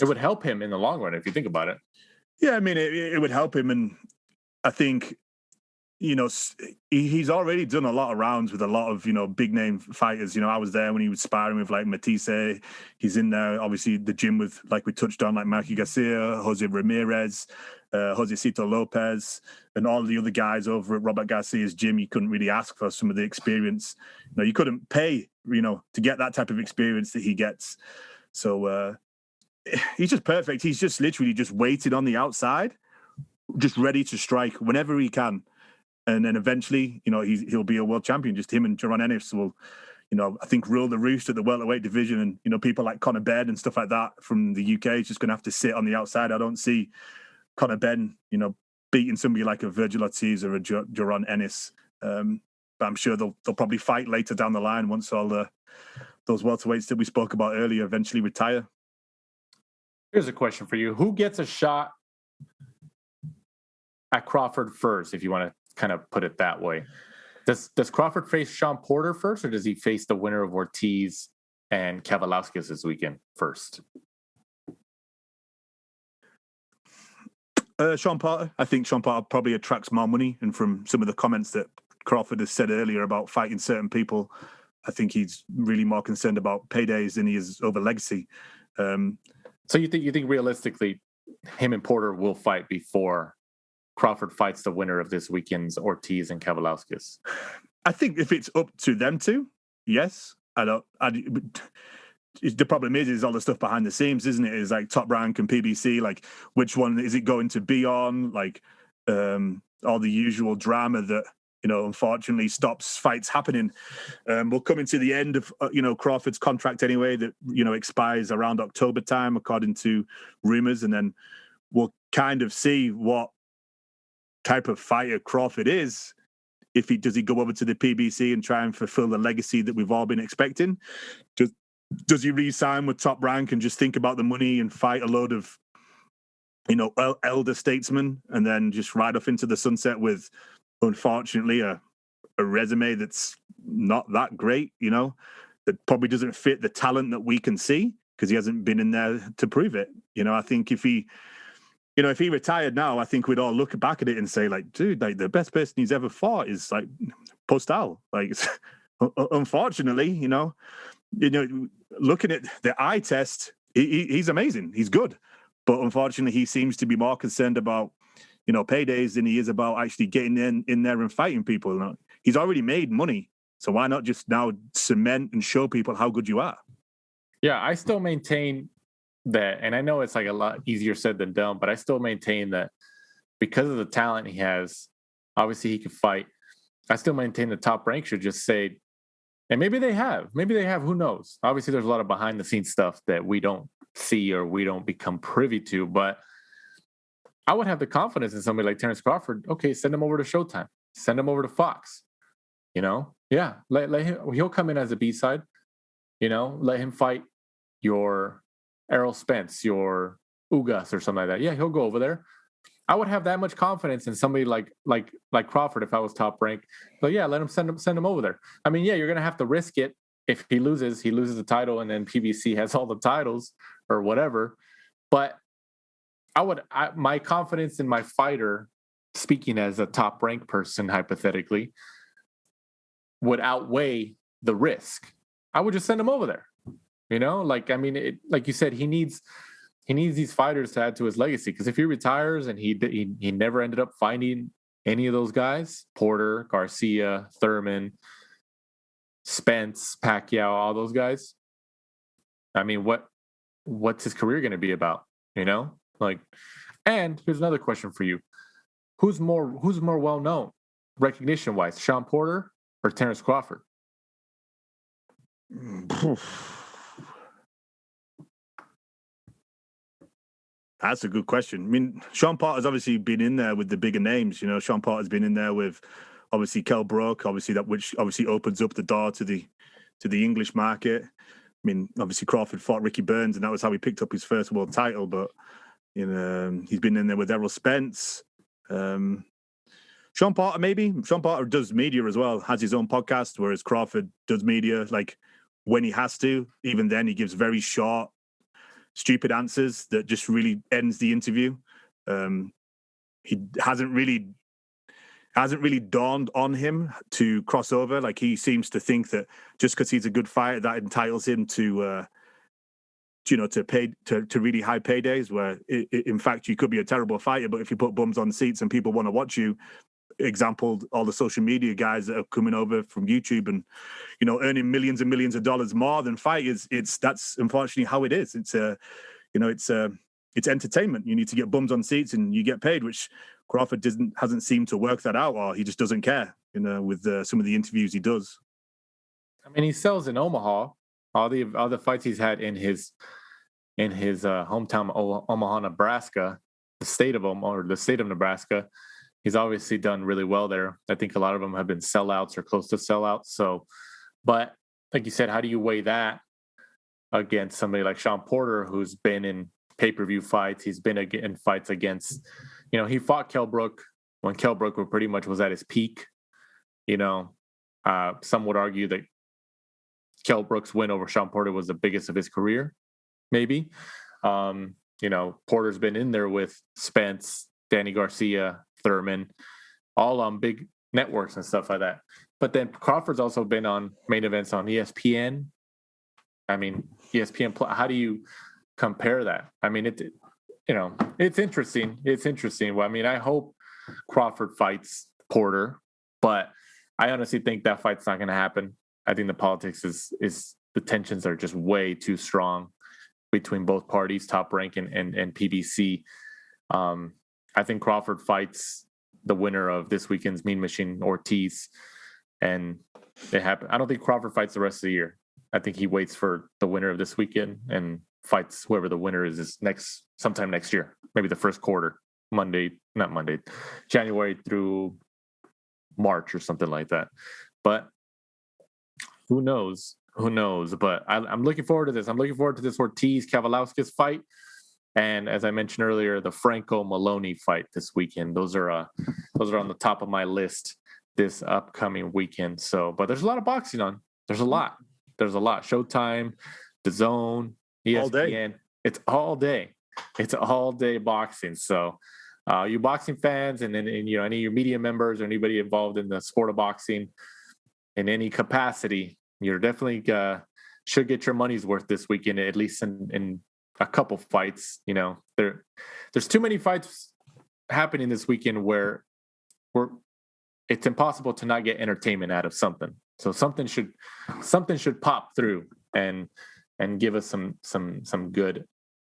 would help him in the long run, if you think about it. Yeah, it would help him. And I think, he's already done a lot of rounds with a lot of, big name fighters. I was there when he was sparring with like Matisse. He's in there, obviously, the gym with, like we touched on, like Mikey Garcia, Jose Ramirez, Jose Cito Lopez, and all the other guys over at Robert Garcia's gym. You couldn't really ask for some of the experience. You couldn't pay, to get that type of experience that he gets. So he's just perfect. He's just literally just waited on the outside, just ready to strike whenever he can. And then eventually, he'll be a world champion. Just him and Jaron Ennis will, I think, rule the roost at the welterweight division. And, people like Conor Benn and stuff like that from the UK is just going to have to sit on the outside. I don't see Conor Benn, beating somebody like a Vergil Ortiz or a Jaron Ennis. But I'm sure they'll probably fight later down the line once all those welterweights that we spoke about earlier eventually retire. Here's a question for you. Who gets a shot at Crawford first, if you want to kind of put it that way? Does Crawford face Sean Porter first, or does he face the winner of Ortiz and Kavaliauskas this weekend first? Sean Porter. I think Sean Porter probably attracts more money. And from some of the comments that Crawford has said earlier about fighting certain people, I think he's really more concerned about paydays than he is over legacy. So you think realistically, him and Porter will fight before Crawford fights the winner of this weekend's Ortiz and Kavaliauskas? I think if it's up to them two, yes. The problem is all the stuff behind the scenes, isn't it? Is like Top Rank and PBC, like which one is it going to be on? Like all the usual drama that, unfortunately stops fights happening. We're coming to the end of, Crawford's contract anyway, that, expires around October time, according to rumors. And then we'll kind of see what type of fighter Crawford is. Does he go over to the PBC and try and fulfill the legacy that we've all been expecting? Does he re-sign with Top Rank and just think about the money and fight a load of, elder statesmen and then just ride off into the sunset with, unfortunately, a resume that's not that great, that probably doesn't fit the talent that we can see because he hasn't been in there to prove it. I think if he if he retired now, I think we'd all look back at it and say, like, dude, like the best person he's ever fought is like Postal. Like, unfortunately, looking at the eye test, he's amazing. He's good. But unfortunately, he seems to be more concerned about, paydays than he is about actually getting in there and fighting people. He's already made money. So why not just now cement and show people how good you are? Yeah, I still maintain that, and I know it's like a lot easier said than done, but I still maintain that because of the talent he has, obviously he can fight. I still maintain the Top Rank should just say, and maybe they have, who knows? Obviously there's a lot of behind the scenes stuff that we don't see or we don't become privy to, but I would have the confidence in somebody like Terrence Crawford. Okay, send him over to Showtime. Send him over to Fox. Yeah, let him. He'll come in as a B-side. Let him fight your Errol Spence, your Ugas, or something like that. Yeah, he'll go over there. I would have that much confidence in somebody like Crawford if I was Top Rank. But yeah, let him send him over there. I mean, yeah, you're gonna have to risk it. If he loses the title, and then PBC has all the titles or whatever. But my confidence in my fighter, speaking as a Top Rank person hypothetically, would outweigh the risk. I would just send him over there. Like you said, he needs these fighters to add to his legacy. Because if he retires and he never ended up fighting any of those guys, Porter, Garcia, Thurman, Spence, Pacquiao, all those guys, I mean, what's his career going to be about? And here's another question for you: who's more well known, recognition wise, Sean Porter or Terrence Crawford? That's a good question. I mean, Sean Porter's obviously been in there with the bigger names. Sean Porter's been in there with obviously Kell Brook, which opens up the door to the English market. I mean, obviously Crawford fought Ricky Burns, and that was how he picked up his first world title. But he's been in there with Errol Spence. Sean Porter, maybe. Sean Porter does media as well, has his own podcast, whereas Crawford does media like when he has to. Even then, he gives very short, stupid answers that just really ends the interview. He hasn't really dawned on him to cross over. Like, he seems to think that just because he's a good fighter, that entitles him to really high paydays, where in fact you could be a terrible fighter, but if you put bums on seats and people want to watch you, example, all the social media guys that are coming over from YouTube and earning millions and millions of dollars more than fighters, that's unfortunately how it is. It's entertainment. You need to get bums on seats and you get paid, which Crawford hasn't seemed to work that out, or he just doesn't care. With some of the interviews he does. I mean, he sells in Omaha. All the fights he's had in his hometown, Omaha, Nebraska, the state of Nebraska. He's obviously done really well there. I think a lot of them have been sellouts or close to sellouts. So, but like you said, how do you weigh that against somebody like Sean Porter, who's been in pay-per-view fights? He's been in fights against, he fought Kell Brook when Kell Brook pretty much was at his peak. Some would argue that Kell Brook's win over Sean Porter was the biggest of his career, maybe. Porter's been in there with Spence, Danny Garcia, Thurman, all on big networks and stuff like that. But then Crawford's also been on main events on ESPN. I mean, ESPN. How do you compare that? I mean, it's interesting. It's interesting. Well, I mean, I hope Crawford fights Porter, but I honestly think that fight's not going to happen. I think the politics is the tensions are just way too strong between both parties, Top Rank and PBC. I think Crawford fights the winner of this weekend's Mean Machine, Ortiz, and it happened. I don't think Crawford fights the rest of the year. I think he waits for the winner of this weekend and fights whoever the winner is sometime next year, maybe the first quarter, January through March or something like that. But who knows? But I'm looking forward to this. I'm looking forward to this Ortiz-Kavaliauskas fight. And as I mentioned earlier, the Franco-Moloney fight this weekend. Those are on the top of my list this upcoming weekend. So, but there's a lot of boxing on. There's a lot. Showtime, DAZN, ESPN. All day. It's all day. It's all day boxing. So you boxing fans and any of your media members or anybody involved in the sport of boxing in any capacity, you're definitely should get your money's worth this weekend, at least in a couple fights. There's too many fights happening this weekend where it's impossible to not get entertainment out of something. So something should pop through and give us some good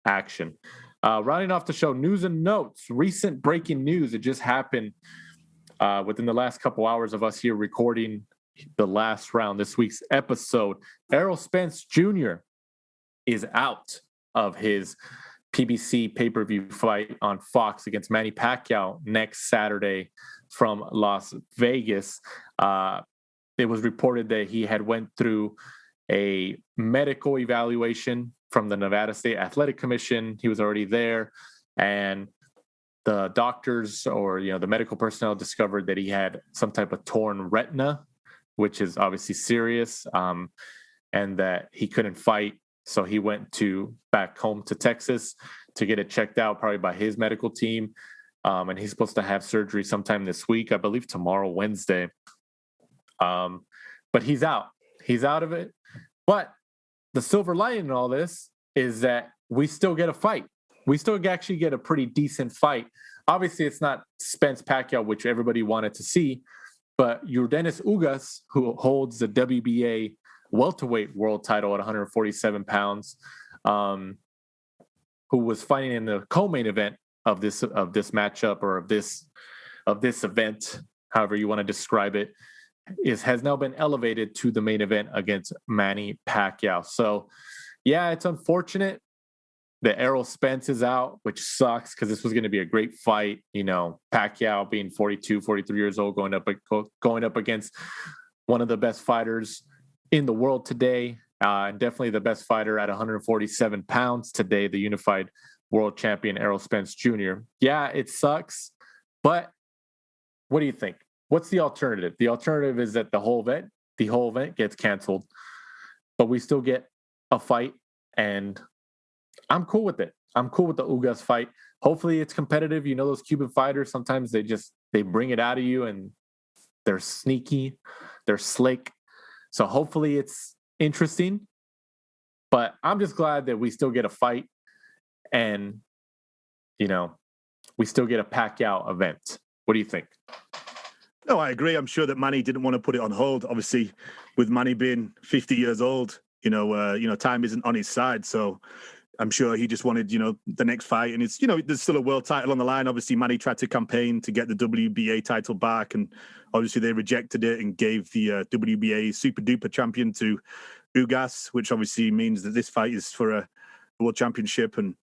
action. Rounding off the show, news and notes. Recent breaking news. It just happened within the last couple hours of us here recording the last round, this week's episode. Errol Spence Jr. is out of his PBC pay-per-view fight on Fox against Manny Pacquiao next Saturday from Las Vegas. It was reported that he had went through a medical evaluation from the Nevada State Athletic Commission. He was already there, and the doctors or the medical personnel discovered that he had some type of torn retina, which is obviously serious, and that he couldn't fight. So he went back home to Texas to get it checked out, probably by his medical team. And he's supposed to have surgery sometime this week, I believe tomorrow, Wednesday. But he's out. He's out of it. But the silver lining in all this is that we still get a fight. We still actually get a pretty decent fight. Obviously, it's not Spence Pacquiao, which everybody wanted to see, but Ugas, who holds the WBA welterweight world title at 147 pounds, who was fighting in the co-main event of this matchup or of this event, however you want to describe it, has now been elevated to the main event against Manny Pacquiao. So, yeah, it's unfortunate that Errol Spence is out, which sucks because this was going to be a great fight. Pacquiao being 42, 43 years old, going up against one of the best fighters in the world today, and definitely the best fighter at 147 pounds today, the unified world champion Errol Spence Jr. Yeah, it sucks, but what do you think? What's the alternative? The alternative is that the whole event gets canceled, but we still get a fight, and I'm cool with it. I'm cool with the Ugas fight. Hopefully it's competitive. Those Cuban fighters, sometimes they bring it out of you, and they're sneaky, they're slick. So hopefully it's interesting, but I'm just glad that we still get a fight and, we still get a Pacquiao event. What do you think? No, I agree. I'm sure that Manny didn't want to put it on hold. Obviously, with Manny being 50 years old, time isn't on his side. So I'm sure he just wanted, the next fight. And it's, there's still a world title on the line. Obviously, Manny tried to campaign to get the WBA title back. And obviously they rejected it and gave the WBA super duper champion to Ugas, which obviously means that this fight is for a world championship. And,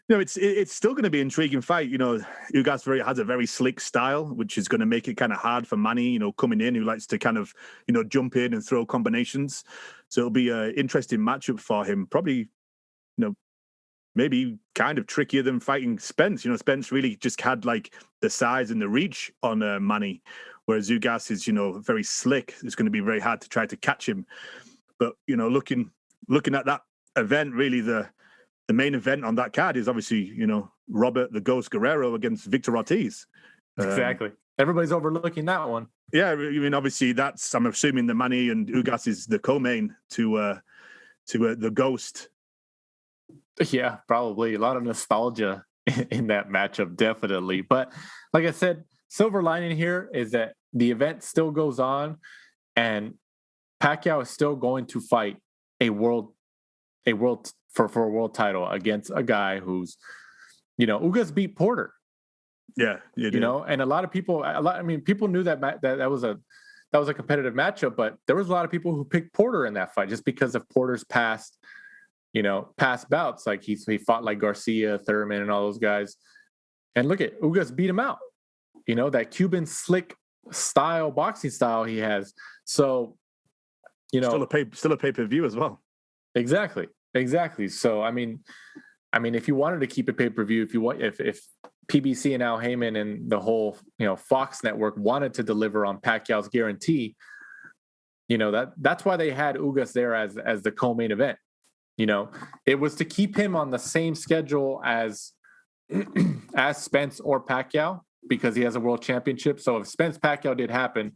it's still going to be an intriguing fight. Ugas has a very slick style, which is going to make it kind of hard for Manny, coming in, who likes to kind of, jump in and throw combinations. So it'll be an interesting matchup for him. Probably, maybe kind of trickier than fighting Spence. Spence really just had like the size and the reach on Manny, whereas Ugas is, very slick. It's going to be very hard to try to catch him. But, looking at that event, really the main event on that card is obviously, Robert the Ghost Guerrero against Victor Ortiz. Exactly. Everybody's overlooking that one. Yeah, obviously I'm assuming the Manny and Ugas is the co-main to the Ghost. Yeah, probably a lot of nostalgia in that matchup, definitely. But like I said, silver lining here is that the event still goes on, and Pacquiao is still going to fight for a world title against a guy who's, Ugas beat Porter. Yeah, and a lot of people, people knew that was a competitive matchup, but there was a lot of people who picked Porter in that fight just because of Porter's past bouts. Like he fought like Garcia, Thurman, and all those guys. And look at Ugas beat him out. That Cuban slick style, boxing style he has. So, still a pay-per-view as well. Exactly. So, if you wanted to keep it pay-per-view, if PBC and Al Heyman and the whole, Fox network wanted to deliver on Pacquiao's guarantee, that's why they had Ugas there as the co-main event. You know, it was to keep him on the same schedule as Spence or Pacquiao because he has a world championship. So if Spence Pacquiao did happen,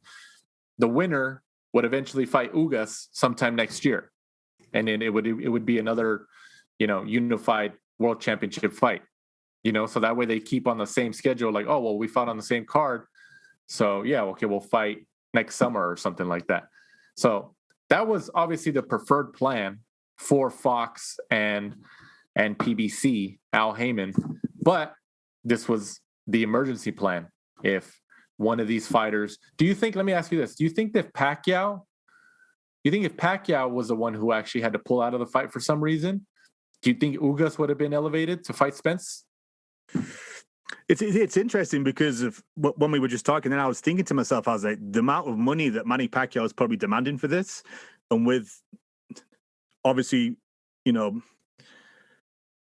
the winner would eventually fight Ugas sometime next year, and then it would be another, you know, unified world championship fight. You know, so that way they keep on the same schedule. Like, oh well, we fought on the same card, so yeah, okay, we'll fight next summer or something like that. So that was obviously the preferred plan for Fox and PBC, Al Heyman, but this was the emergency plan. If one of these fighters, do you think? Let me ask you this: do you think if Pacquiao was the one who actually had to pull out of the fight for some reason, do you think Ugas would have been elevated to fight Spence? It's interesting because of when we were just talking, and I was thinking to myself, I was like, the amount of money that Manny Pacquiao is probably demanding for this, and with obviously, you know,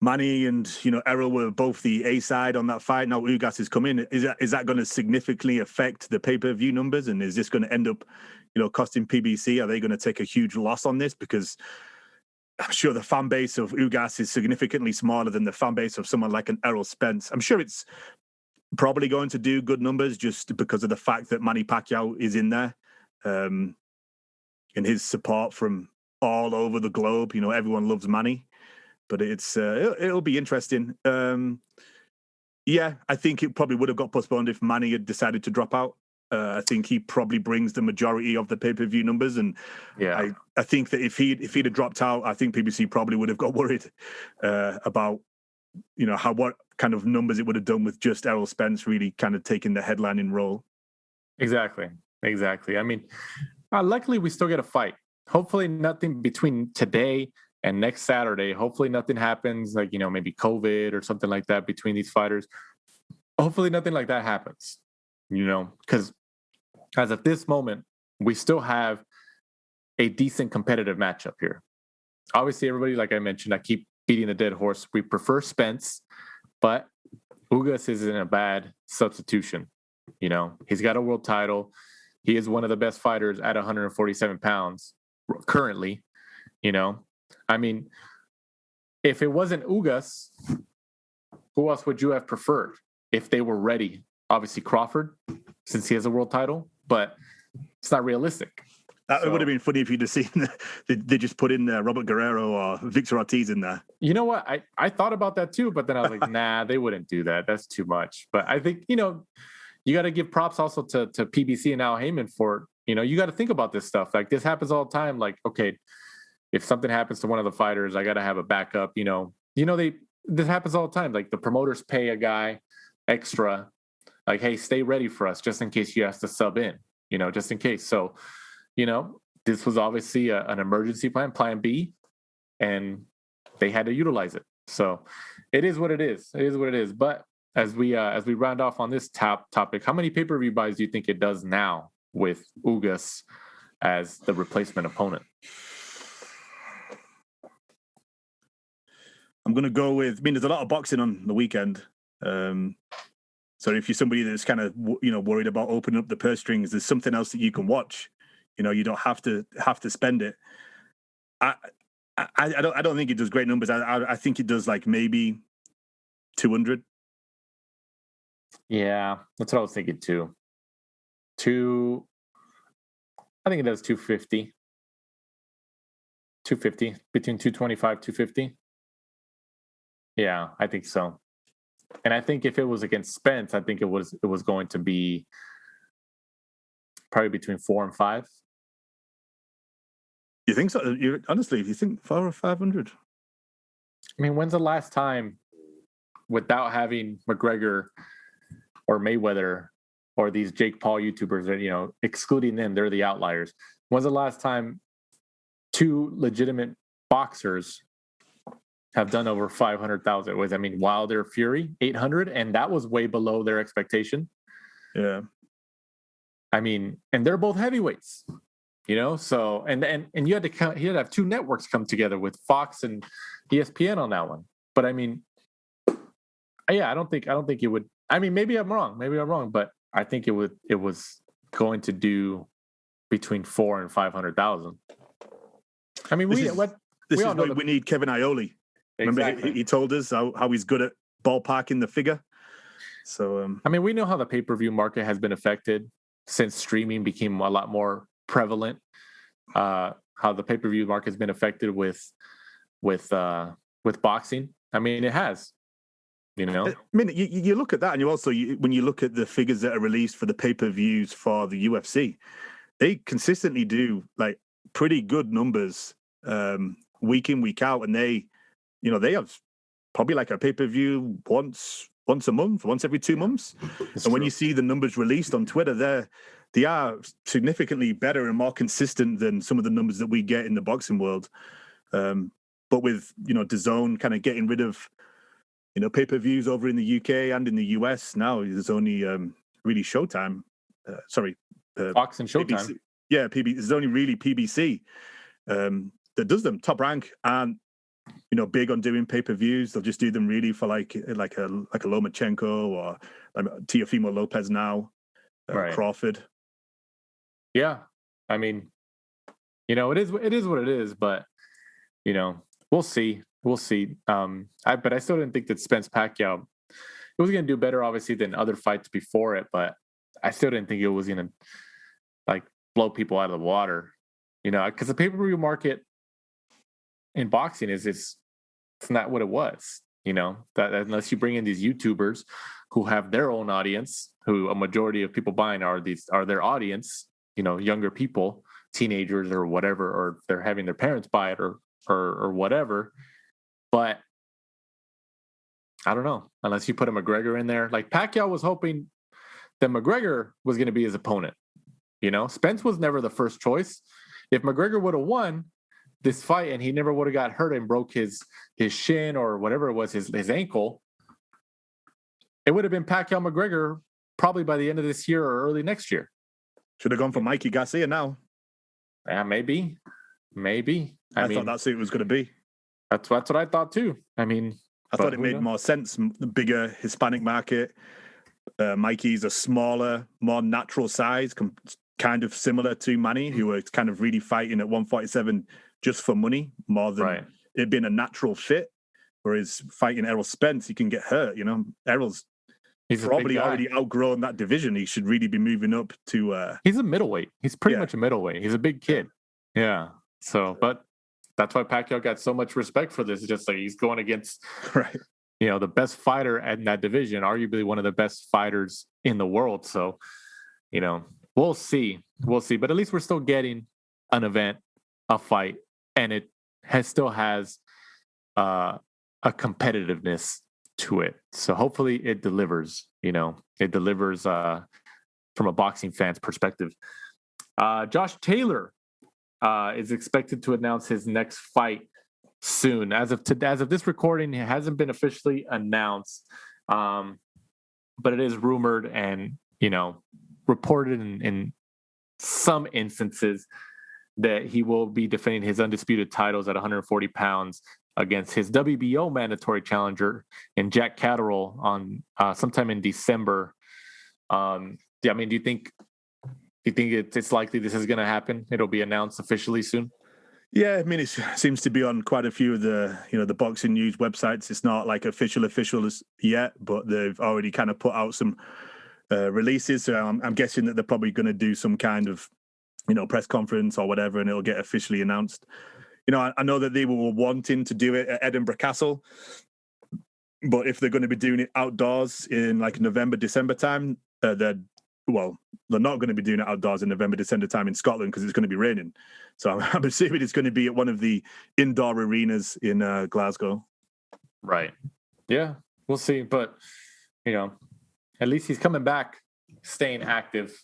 Manny and, you know, Errol were both the A side on that fight. Now Ugas is coming. Is that going to significantly affect the pay-per-view numbers? And is this going to end up, you know, costing PBC? Are they going to take a huge loss on this? Because I'm sure the fan base of Ugas is significantly smaller than the fan base of someone like an Errol Spence. I'm sure it's probably going to do good numbers just because of the fact that Manny Pacquiao is in there, and his support from all over the globe. You know, everyone loves Manny. But it'll be interesting. Yeah, I think it probably would have got postponed if Manny had decided to drop out. I think he probably brings the majority of the pay-per-view numbers, and yeah, I think that if he'd have dropped out, I think PBC probably would have got worried about, you know, what kind of numbers it would have done with just Errol Spence really kind of taking the headlining role. Exactly. I mean, luckily we still get a fight. Hopefully nothing between today and next Saturday. Hopefully nothing happens, like, you know, maybe COVID or something like that between these fighters. Hopefully nothing like that happens, you know, because as of this moment, we still have a decent competitive matchup here. Obviously, everybody, like I mentioned, I keep beating the dead horse. We prefer Spence, but Ugas isn't a bad substitution. You know, he's got a world title. He is one of the best fighters at 147 pounds currently, you know. I mean, if it wasn't Ugas, who else would you have preferred if they were ready? Obviously Crawford, since he has a world title, but it's not realistic. It would have been funny if you'd have seen they just put in Robert Guerrero or Victor Ortiz in there. You know what? I thought about that too, but then I was like, nah, they wouldn't do that. That's too much. But I think, you know, you got to give props also to PBC and Al Heyman for, you know, you got to think about this stuff. Like, this happens all the time. Like, okay, if something happens to one of the fighters, I got to have a backup, you know, this happens all the time. Like, the promoters pay a guy extra, like, hey, stay ready for us just in case you have to sub in, you know, just in case. So, you know, this was obviously an emergency plan B, and they had to utilize it. So it is what it is. It is what it is. But as we round off on this topic, how many pay-per-view buys do you think it does now with Ugas as the replacement opponent? I'm going to go with, I mean, there's a lot of boxing on the weekend. So if you're somebody that's kind of, you know, worried about opening up the purse strings, there's something else that you can watch. You know, you don't have to spend it. I don't think it does great numbers. I think it does like maybe 200. Yeah, that's what I was thinking too. I think it does 250. 250, between 225, 250. Yeah, I think so. And I think if it was against Spence, I think it was going to be probably between 4 and 5. You think so? Honestly, you think 400 or 500? I mean, when's the last time, without having McGregor or Mayweather or these Jake Paul YouTubers that, you know, excluding them, they're the outliers. When's the last time two legitimate boxers have done over 500,000? I mean, Wilder, Fury, 800, and that was way below their expectation. Yeah. I mean, and they're both heavyweights, you know. So and you had to have two networks come together with Fox and ESPN on that one. But I mean, yeah, I don't think it would. I mean, maybe I'm wrong, but I think it was going to do between 400,000 and 500,000. I mean, This is why we need Kevin Aioli. Remember, Exactly. he told us how he's good at ballparking the figure. So, I mean, we know how the pay-per-view market has been affected since streaming became a lot more prevalent. How the pay-per-view market has been affected with boxing. I mean, it has. You know, I mean, you look at that, and when you look at the figures that are released for the pay-per-views for the UFC, they consistently do like pretty good numbers week in, week out, and they have probably like a pay-per-view once a month, once every 2 months. And when you see the numbers released on Twitter, they are significantly better and more consistent than some of the numbers that we get in the boxing world. But with DAZN kind of getting rid of pay-per-views over in the UK and in the US now, there's only really Showtime. Fox and Showtime. PBC. Yeah, there's only really PBC that does them. Top Rank aren't big on doing pay-per-views. They'll just do them really for like a Lomachenko or Teofimo Lopez now, right. Crawford. Yeah, I mean, it is what it is, but we'll see. But I still didn't think that Spence Pacquiao, it was going to do better, obviously, than other fights before it. But I still didn't think it was going to like blow people out of the water, because the pay-per-view market in boxing it's not what it was, that unless you bring in these YouTubers who have their own audience, who a majority of people buying are their audience, younger people, teenagers or whatever, or they're having their parents buy it or whatever. But I don't know, unless you put a McGregor in there. Like Pacquiao was hoping that McGregor was going to be his opponent. Spence was never the first choice. If McGregor would have won this fight and he never would have got hurt and broke his shin or whatever it was, his ankle, it would have been Pacquiao McGregor probably by the end of this year or early next year. Should have gone for Mikey Garcia now. Yeah, maybe. I thought that's who it was going to be. That's what I thought too. I mean, I thought it made more sense. The bigger Hispanic market. Mikey's a smaller, more natural size, kind of similar to Manny, who was kind of really fighting at 147 just for money, more than it being a natural fit. Whereas fighting Errol Spence, he can get hurt. Errol's probably already outgrown that division. He should really be moving up to. He's a middleweight. He's pretty much a middleweight. He's a big kid. Yeah. So, but that's why Pacquiao got so much respect for this. It's just like he's going against, the best fighter in that division, arguably one of the best fighters in the world. So, we'll see. But at least we're still getting an event, a fight, and it still has a competitiveness to it. So hopefully it delivers. It delivers from a boxing fan's perspective. Josh Taylor is expected to announce his next fight soon. As of this recording, it hasn't been officially announced, but it is rumored and reported in some instances that he will be defending his undisputed titles at 140 pounds against his WBO mandatory challenger in Jack Catterall on sometime in December. Do you think it's likely this is going to happen? It'll be announced officially soon? Yeah, I mean, it seems to be on quite a few of the boxing news websites. It's not like official yet, but they've already kind of put out some releases. So I'm guessing that they're probably going to do some kind of, press conference or whatever, and it'll get officially announced. I know that they were wanting to do it at Edinburgh Castle, but if they're going to be doing it outdoors in like November, December time, they're not going to be doing it outdoors in November, December time in Scotland because it's going to be raining. So I'm assuming it's going to be at one of the indoor arenas in Glasgow. Right. Yeah, we'll see. But, at least he's coming back, staying active,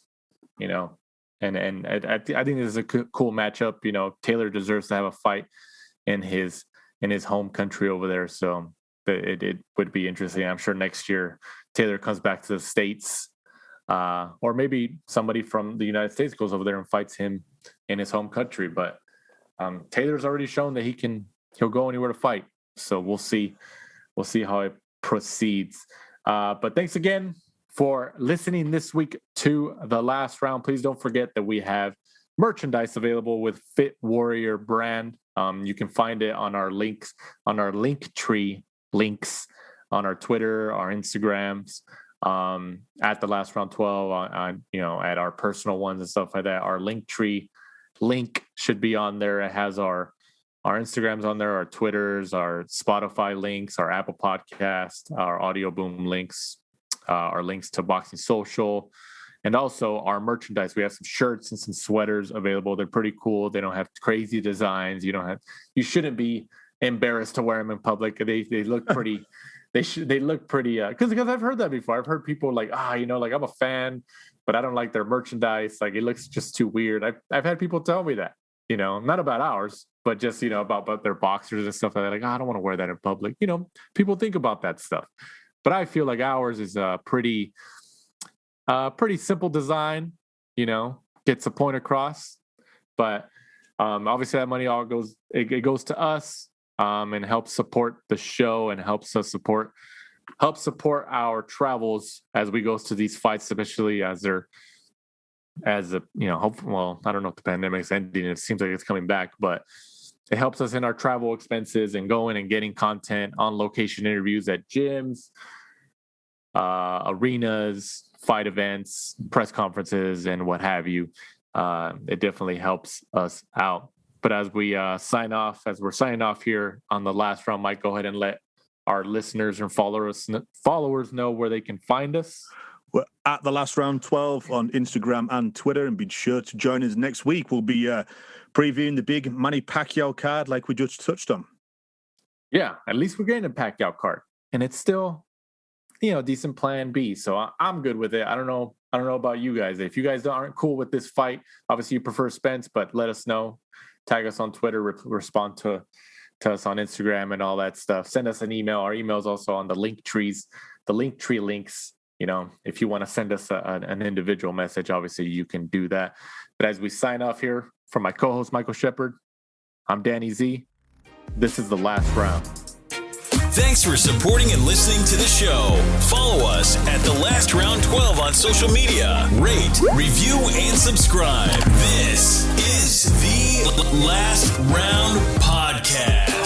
and I think this is a cool matchup. Taylor deserves to have a fight in his home country over there. So it would be interesting. I'm sure next year Taylor comes back to the States. Or maybe somebody from the United States goes over there and fights him in his home country. But Taylor's already shown that he'll go anywhere to fight. So we'll see how it proceeds. But thanks again for listening this week to The Last Round. Please don't forget that we have merchandise available with Fit Warrior brand. You can find it on our links, on our Linktree links, on our Twitter, our Instagrams, at the Last Round 12, on at our personal ones and stuff like that. Our Linktree link should be on there. It has our Instagrams on there, our Twitters, our Spotify links, our Apple Podcast, our Audio Boom links, our links to Boxing Social, and also our merchandise. We have some shirts and some sweaters available. They're pretty cool. They don't have crazy designs. You shouldn't be embarrassed to wear them in public. They look pretty. They look pretty. Because I've heard that before. I've heard people like, like I'm a fan, but I don't like their merchandise. Like it looks just too weird. I've had people tell me that. Not about ours, but just about their boxers and stuff like that. Like, I don't want to wear that in public. People think about that stuff. But I feel like ours is a pretty simple design, gets the point across. But obviously that money all goes to us and helps support the show and helps us support our travels as we go to these fights, especially I don't know if the pandemic's ending. It seems like it's coming back, but it helps us in our travel expenses and going and getting content, on location interviews at gyms, arenas, fight events, press conferences, and what have you. It definitely helps us out. But as we're signing off here on the Last Round, Mike, go ahead and let our listeners and followers know where they can find us. We're at the Last Round 12 on Instagram and Twitter, and be sure to join us next week. We'll be previewing the big Manny Pacquiao card like we just touched on. Yeah, at least we're getting a Pacquiao card, and it's still, decent plan B. So I'm good with it. I don't know about you guys. If you guys aren't cool with this fight, obviously you prefer Spence, but let us know. Tag us on Twitter, respond to us on Instagram and all that stuff. Send us an email. Our email is also on the Linktree links. If you want to send us an individual message, obviously you can do that. But as we sign off here, from my co-host Michael Shepard, I'm Danny Z. This is the Last Round. Thanks for supporting and listening to the show. Follow us at The Last Round 12 on social media. Rate, review, and subscribe. This is the Last Round Podcast.